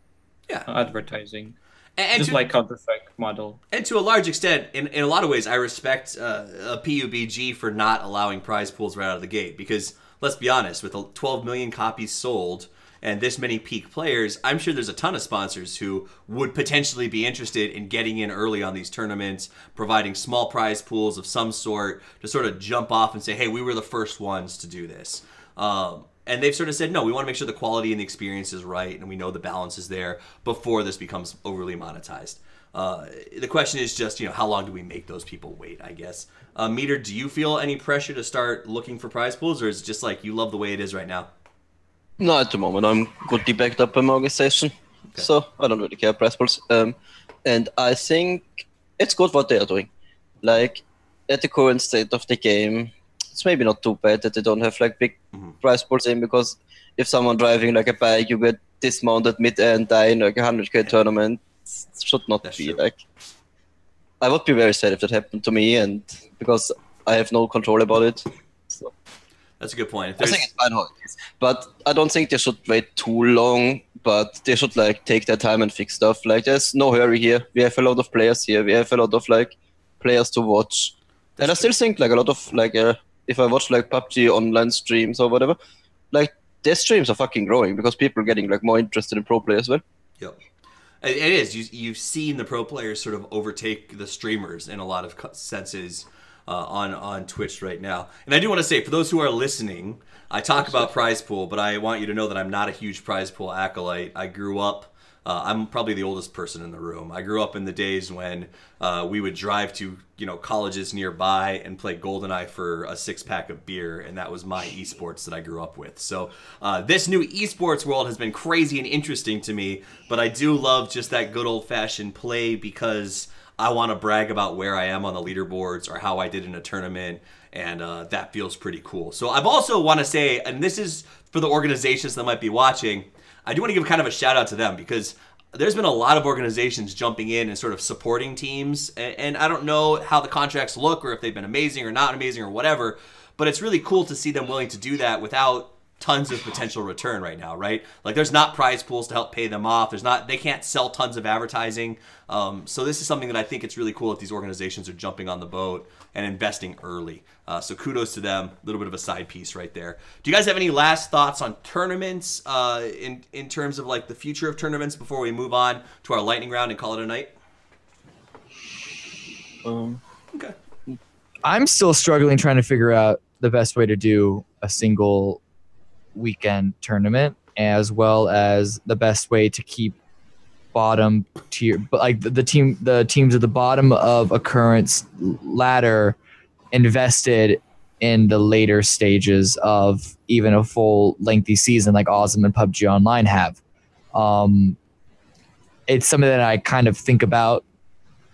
advertising. And just like Counter-Strike model. And to a large extent, in a lot of ways, I respect a PUBG for not allowing prize pools right out of the gate. Because, let's be honest, with 12 million copies sold and this many peak players, I'm sure there's a ton of sponsors who would potentially be interested in getting in early on these tournaments, providing small prize pools of some sort to sort of jump off and say, hey, we were the first ones to do this. And they've sort of said, no, we want to make sure the quality and the experience is right, and we know the balance is there before this becomes overly monetized. The question is just, how long do we make those people wait, I guess. Meter, do you feel any pressure to start looking for prize pools, or is it just like you love the way it is right now? No, at the moment I'm goodly backed up by my organization, so I don't really care prize pools. And I think it's good what they are doing. Like, at the current state of the game, it's maybe not too bad that they don't have like big prize pools in, because if someone driving like a bike, you get dismounted mid-air and die in like a 100k tournament. It should not be true. Like. I would be very sad if that happened to me, and because I have no control about it. So. That's a good point. I think it's fine how it is, but I don't think they should wait too long. But they should like take their time and fix stuff. Like, there's no hurry here. We have a lot of players here. We have a lot of like players to watch, and I still think like a lot of like. If I watch like PUBG online streams or whatever, like their streams are fucking growing because people are getting like more interested in pro play as well. Yep, it is. You've seen the pro players sort of overtake the streamers in a lot of senses on Twitch right now. And I do want to say, for those who are listening, I talk about prize pool, but I want you to know that I'm not a huge prize pool acolyte. I grew up. I'm probably the oldest person in the room. I grew up in the days when we would drive to colleges nearby and play GoldenEye for a 6-pack of beer, and that was my esports that I grew up with. So this new esports world has been crazy and interesting to me, but I do love just that good old-fashioned play because I want to brag about where I am on the leaderboards or how I did in a tournament, and that feels pretty cool. So I've also want to say, and this is for the organizations that might be watching, I do want to give kind of a shout out to them because there's been a lot of organizations jumping in and sort of supporting teams, and I don't know how the contracts look or if they've been amazing or not amazing or whatever, but it's really cool to see them willing to do that without tons of potential return right now, right? Like there's not prize pools to help pay them off. They can't sell tons of advertising. So this is something that I think it's really cool that these organizations are jumping on the boat and investing early. So kudos to them. A little bit of a side piece right there. Do you guys have any last thoughts on tournaments in terms of like the future of tournaments before we move on to our lightning round and call it a night? Okay. I'm still struggling trying to figure out the best way to do a single weekend tournament, as well as the best way to keep bottom tier, but like the teams at the bottom of a current ladder invested in the later stages of even a full lengthy season like Awesome and PUBG Online have. It's something that I kind of think about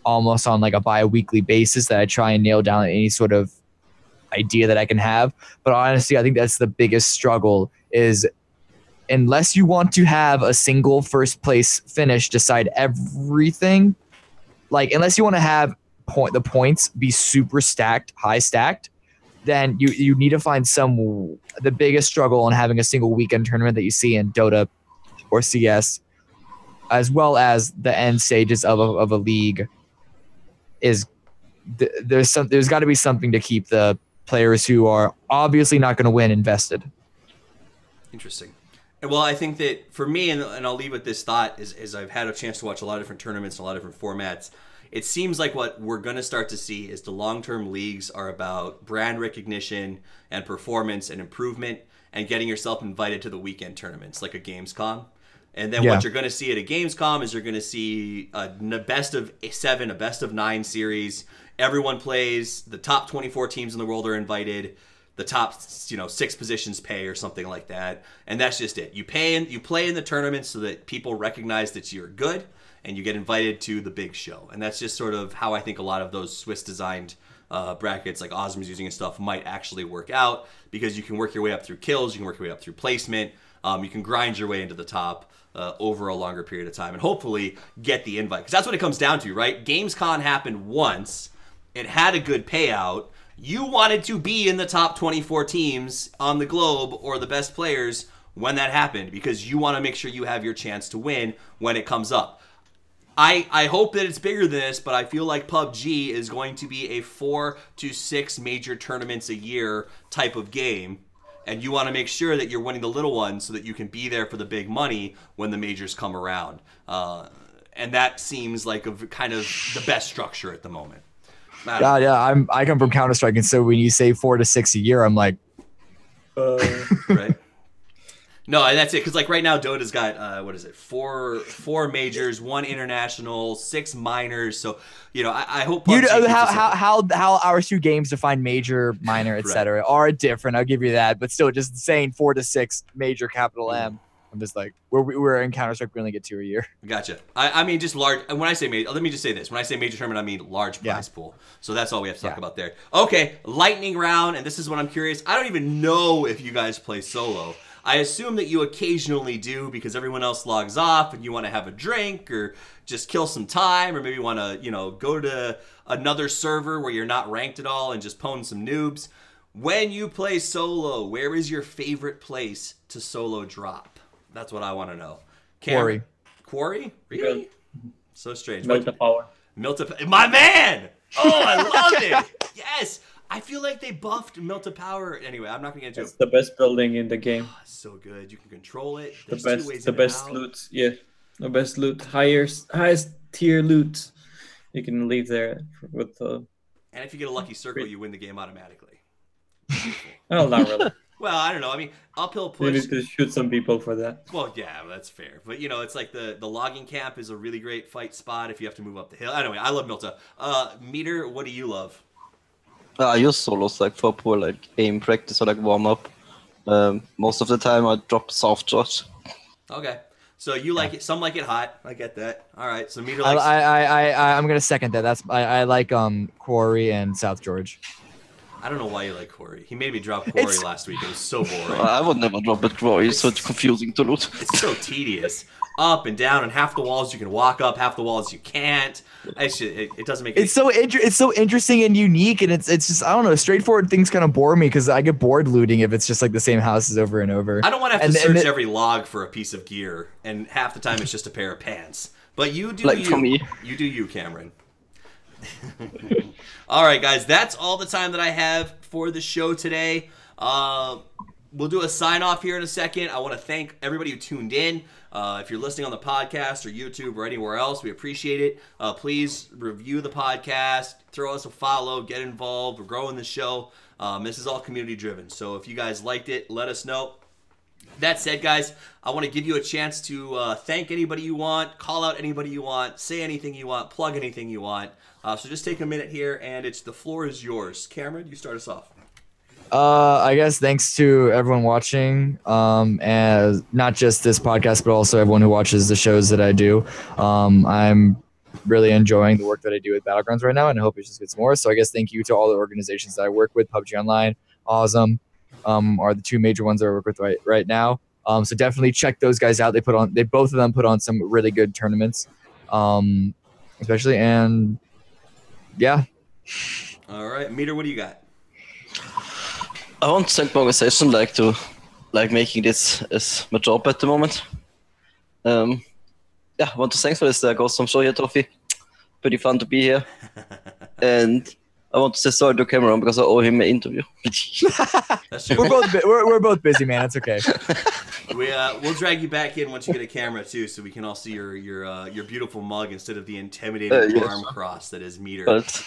almost on like a bi-weekly basis, that I try and nail down any sort of idea that I can have. But honestly, I think that's the biggest struggle, is unless you want to have a single first place finish decide everything, like unless you want to have the points be super stacked, high stacked, then you need to find the biggest struggle on having a single weekend tournament that you see in Dota or CS, as well as the end stages of a league, is there's got to be something to keep the players who are obviously not going to win invested. Interesting. Well, I think that for me, and I'll leave with this thought, is I've had a chance to watch a lot of different tournaments and a lot of different formats. It seems like what we're going to start to see is the long-term leagues are about brand recognition and performance and improvement and getting yourself invited to the weekend tournaments like a Gamescom. And then what you're going to see at a Gamescom is you're going to see a best of 7, a best of 9 series. Everyone plays. The top 24 teams in the world are invited. The top 6 positions pay or something like that. And that's just it. You play in the tournament so that people recognize that you're good and you get invited to the big show. And that's just sort of how I think a lot of those Swiss designed brackets like Osm's using and stuff might actually work out, because you can work your way up through kills, you can work your way up through placement, you can grind your way into the top over a longer period of time and hopefully get the invite. Because that's what it comes down to, right? Gamescom happened once. It had a good payout. You wanted to be in the top 24 teams on the globe or the best players when that happened, because you want to make sure you have your chance to win when it comes up. I hope that it's bigger than this, but I feel like PUBG is going to be a 4 to 6 major tournaments a year type of game. And you want to make sure that you're winning the little ones so that you can be there for the big money when the majors come around. And that seems like a kind of the best structure at the moment. Yeah. I come from Counter-Strike, and so when you say 4 to 6 a year, I'm like, right. No, that's it. Because like right now, Dota's got what is it? Four majors, 1 international, 6 minors. So I hope how our 2 games define major, minor, etc. are different. I'll give you that, but still, just saying 4 to 6 major, capital M. I'm just like, we're in Counter-Strike, we only get 2 a year. Gotcha. I mean, just large. And when I say major, let me just say this. When I say major tournament, I mean large prize pool. So that's all we have to talk about there. Okay, lightning round, and this is what I'm curious. I don't even know if you guys play solo. I assume that you occasionally do, because everyone else logs off and you want to have a drink or just kill some time, or maybe want to, go to another server where you're not ranked at all and just pwn some noobs. When you play solo, where is your favorite place to solo drop? That's what I want to know. Quarry. Quarry? Really? So strange. MeToRBOT. My man! Oh, I love it! Yes! I feel like they buffed MeToRBOT. Anyway, I'm not going to get into it. It's the best building in the game. Oh, so good. You can control it. The best loot. Yeah. The best loot. Highest tier loot. You can leave there with the... And if you get a lucky circle, you win the game automatically. Oh, not really. Well, I don't know. I mean, uphill push. You need to shoot some people for that. Well, yeah, that's fair. But, it's like the logging camp is a really great fight spot if you have to move up the hill. Anyway, I love MeToRBOT. Meter, what do you love? I use solos for poor aim practice or warm up. Most of the time I drop soft shots. Okay. So you like it, some like it hot. I get that. All right. So Meter likes... I'm gonna second that. I like Quarry and South George. I don't know why you like Quarry. He made me drop Quarry last week. It was so boring. I would never drop it Quarry. It's so confusing to loot. It's so tedious. Up and down, and half the walls you can walk up, half the walls you can't. It doesn't make. It's so interesting and unique, and it's just, I don't know, straightforward things kind of bore me because I get bored looting if it's just like the same houses over and over. I don't want to have to search every log for a piece of gear, and half the time it's just a pair of pants. But you do you. For me. You do you, Cameron. All right, guys, that's all the time that I have for the show today. We'll do a sign-off here in a second. I want to thank everybody who tuned in. If you're listening on the podcast or YouTube or anywhere else, we appreciate it. Please review the podcast, throw us a follow, get involved. We're growing the show. This is all community-driven, so if you guys liked it, let us know. That said, guys, I want to give you a chance to thank anybody you want, call out anybody you want, say anything you want, plug anything you want. So just take a minute here, and the floor is yours. Cameron, you start us off. I guess thanks to everyone watching, and not just this podcast, but also everyone who watches the shows that I do. I'm really enjoying the work that I do with Battlegrounds right now, and I hope it just gets more. So I guess thank you to all the organizations that I work with. PUBG Online, Awesome, are the two major ones that I work with right now. So definitely check those guys out. They both of them put on some really good tournaments, especially, and yeah. All right, Meter, what do you got? I want to thank my organization making this as my job at the moment. I want to thank for this awesome show here, Toffee. Pretty fun to be here. And I want to say sorry to Cameron because I owe him an interview. That's true. We're both busy, man. It's okay. We'll drag you back in once you get a camera too, so we can all see your beautiful mug instead of the intimidating arm cross that is Meter. But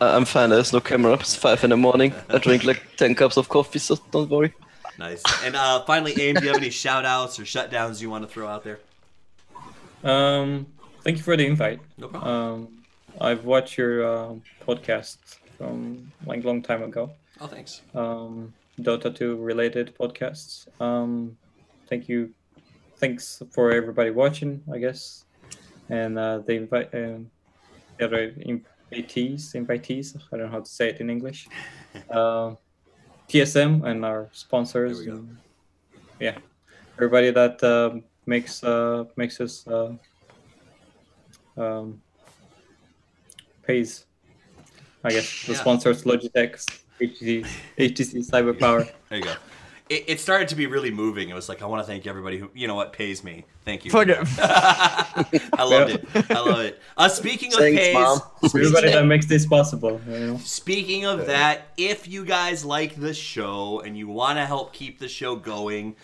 I'm fine. There's no camera. It's 5 in the morning. I drink like 10 cups of coffee, so don't worry. Nice. And finally, Aim, do you have any shout outs or shutdowns you want to throw out there? Thank you for the invite. No problem. I've watched your podcast from like long time ago. Oh, thanks. Dota 2 related podcasts. Thank you. Thanks for everybody watching, I guess. And the other invitees, I don't know how to say it in English. TSM and our sponsors. There we go. And, everybody that makes us pays. I guess the sponsors: Logitech, HTC Cyberpower. There you go. It started to be really moving. It was like, I want to thank everybody who, pays me. Thank you. Fuck it. I loved it. I love it. Speaking of Thanks, pays, Mom. Everybody that makes this possible. Speaking of that, if you guys like the show and you want to help keep the show going,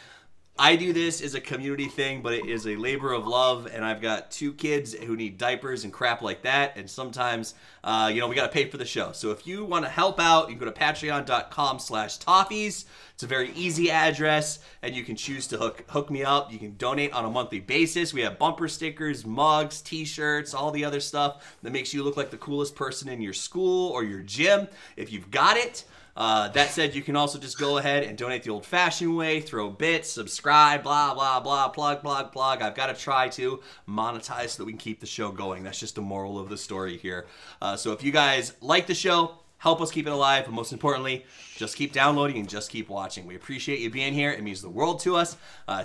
I do this as a community thing, but it is a labor of love, and I've got 2 kids who need diapers and crap like that, and sometimes, we got to pay for the show. So if you want to help out, you can go to patreon.com/toffees. It's a very easy address, and you can choose to hook me up. You can donate on a monthly basis. We have bumper stickers, mugs, t-shirts, all the other stuff that makes you look like the coolest person in your school or your gym if you've got it. That said, you can also just go ahead and donate the old-fashioned way, throw bits, subscribe, blah, blah, blah, plug. I've got to try to monetize so that we can keep the show going. That's just the moral of the story here. So if you guys like the show, help us keep it alive, but most importantly, just keep downloading and just keep watching. We appreciate you being here. It means the world to us.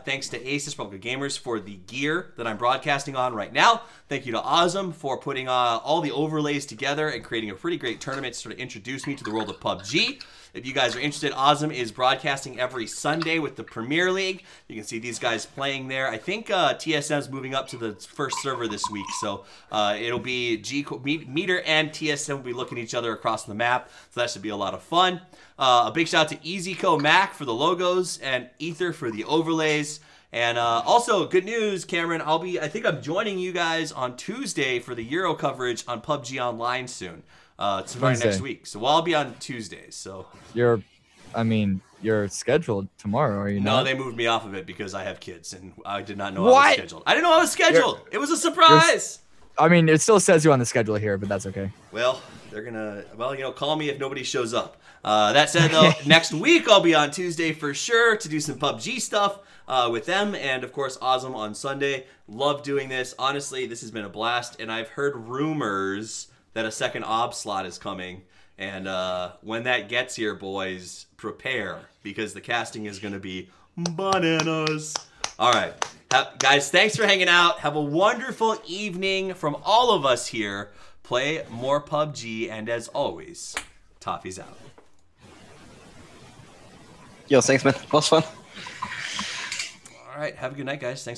Thanks to Aces Public Gamers for the gear that I'm broadcasting on right now. Thank you to Awesome for putting all the overlays together and creating a pretty great tournament to sort of introduce me to the world of PUBG. If you guys are interested, Awesome is broadcasting every Sunday with the Premier League. You can see these guys playing there. I think TSM's moving up to the first server this week, so it'll be Meter and TSM will be looking at each other across the map, so that should be a lot of fun. A big shout out to EasyCo Mac for the logos and Ether for the overlays. And also, good news, Cameron, I think I'm joining you guys on Tuesday for the Euro coverage on PUBG Online soon. It's next week, so I'll be on Tuesdays. So You're scheduled tomorrow, are you not? No, they moved me off of it because I have kids, and I did not know I was scheduled. I didn't know I was scheduled. It was a surprise. It still says you on the schedule here, but that's okay. Well, they're gonna, call me if nobody shows up. That said, though, next week I'll be on Tuesday for sure to do some PUBG stuff with them, and of course, Awesome on Sunday. Love doing this. Honestly, this has been a blast, and I've heard rumors that a second OB slot is coming, And when that gets here, boys, prepare, because the casting is going to be bananas. All right. Guys, thanks for hanging out. Have a wonderful evening from all of us here. Play more PUBG, and as always, Toffee's out. Yo, thanks, man. It was fun. All right. Have a good night, guys. Thanks.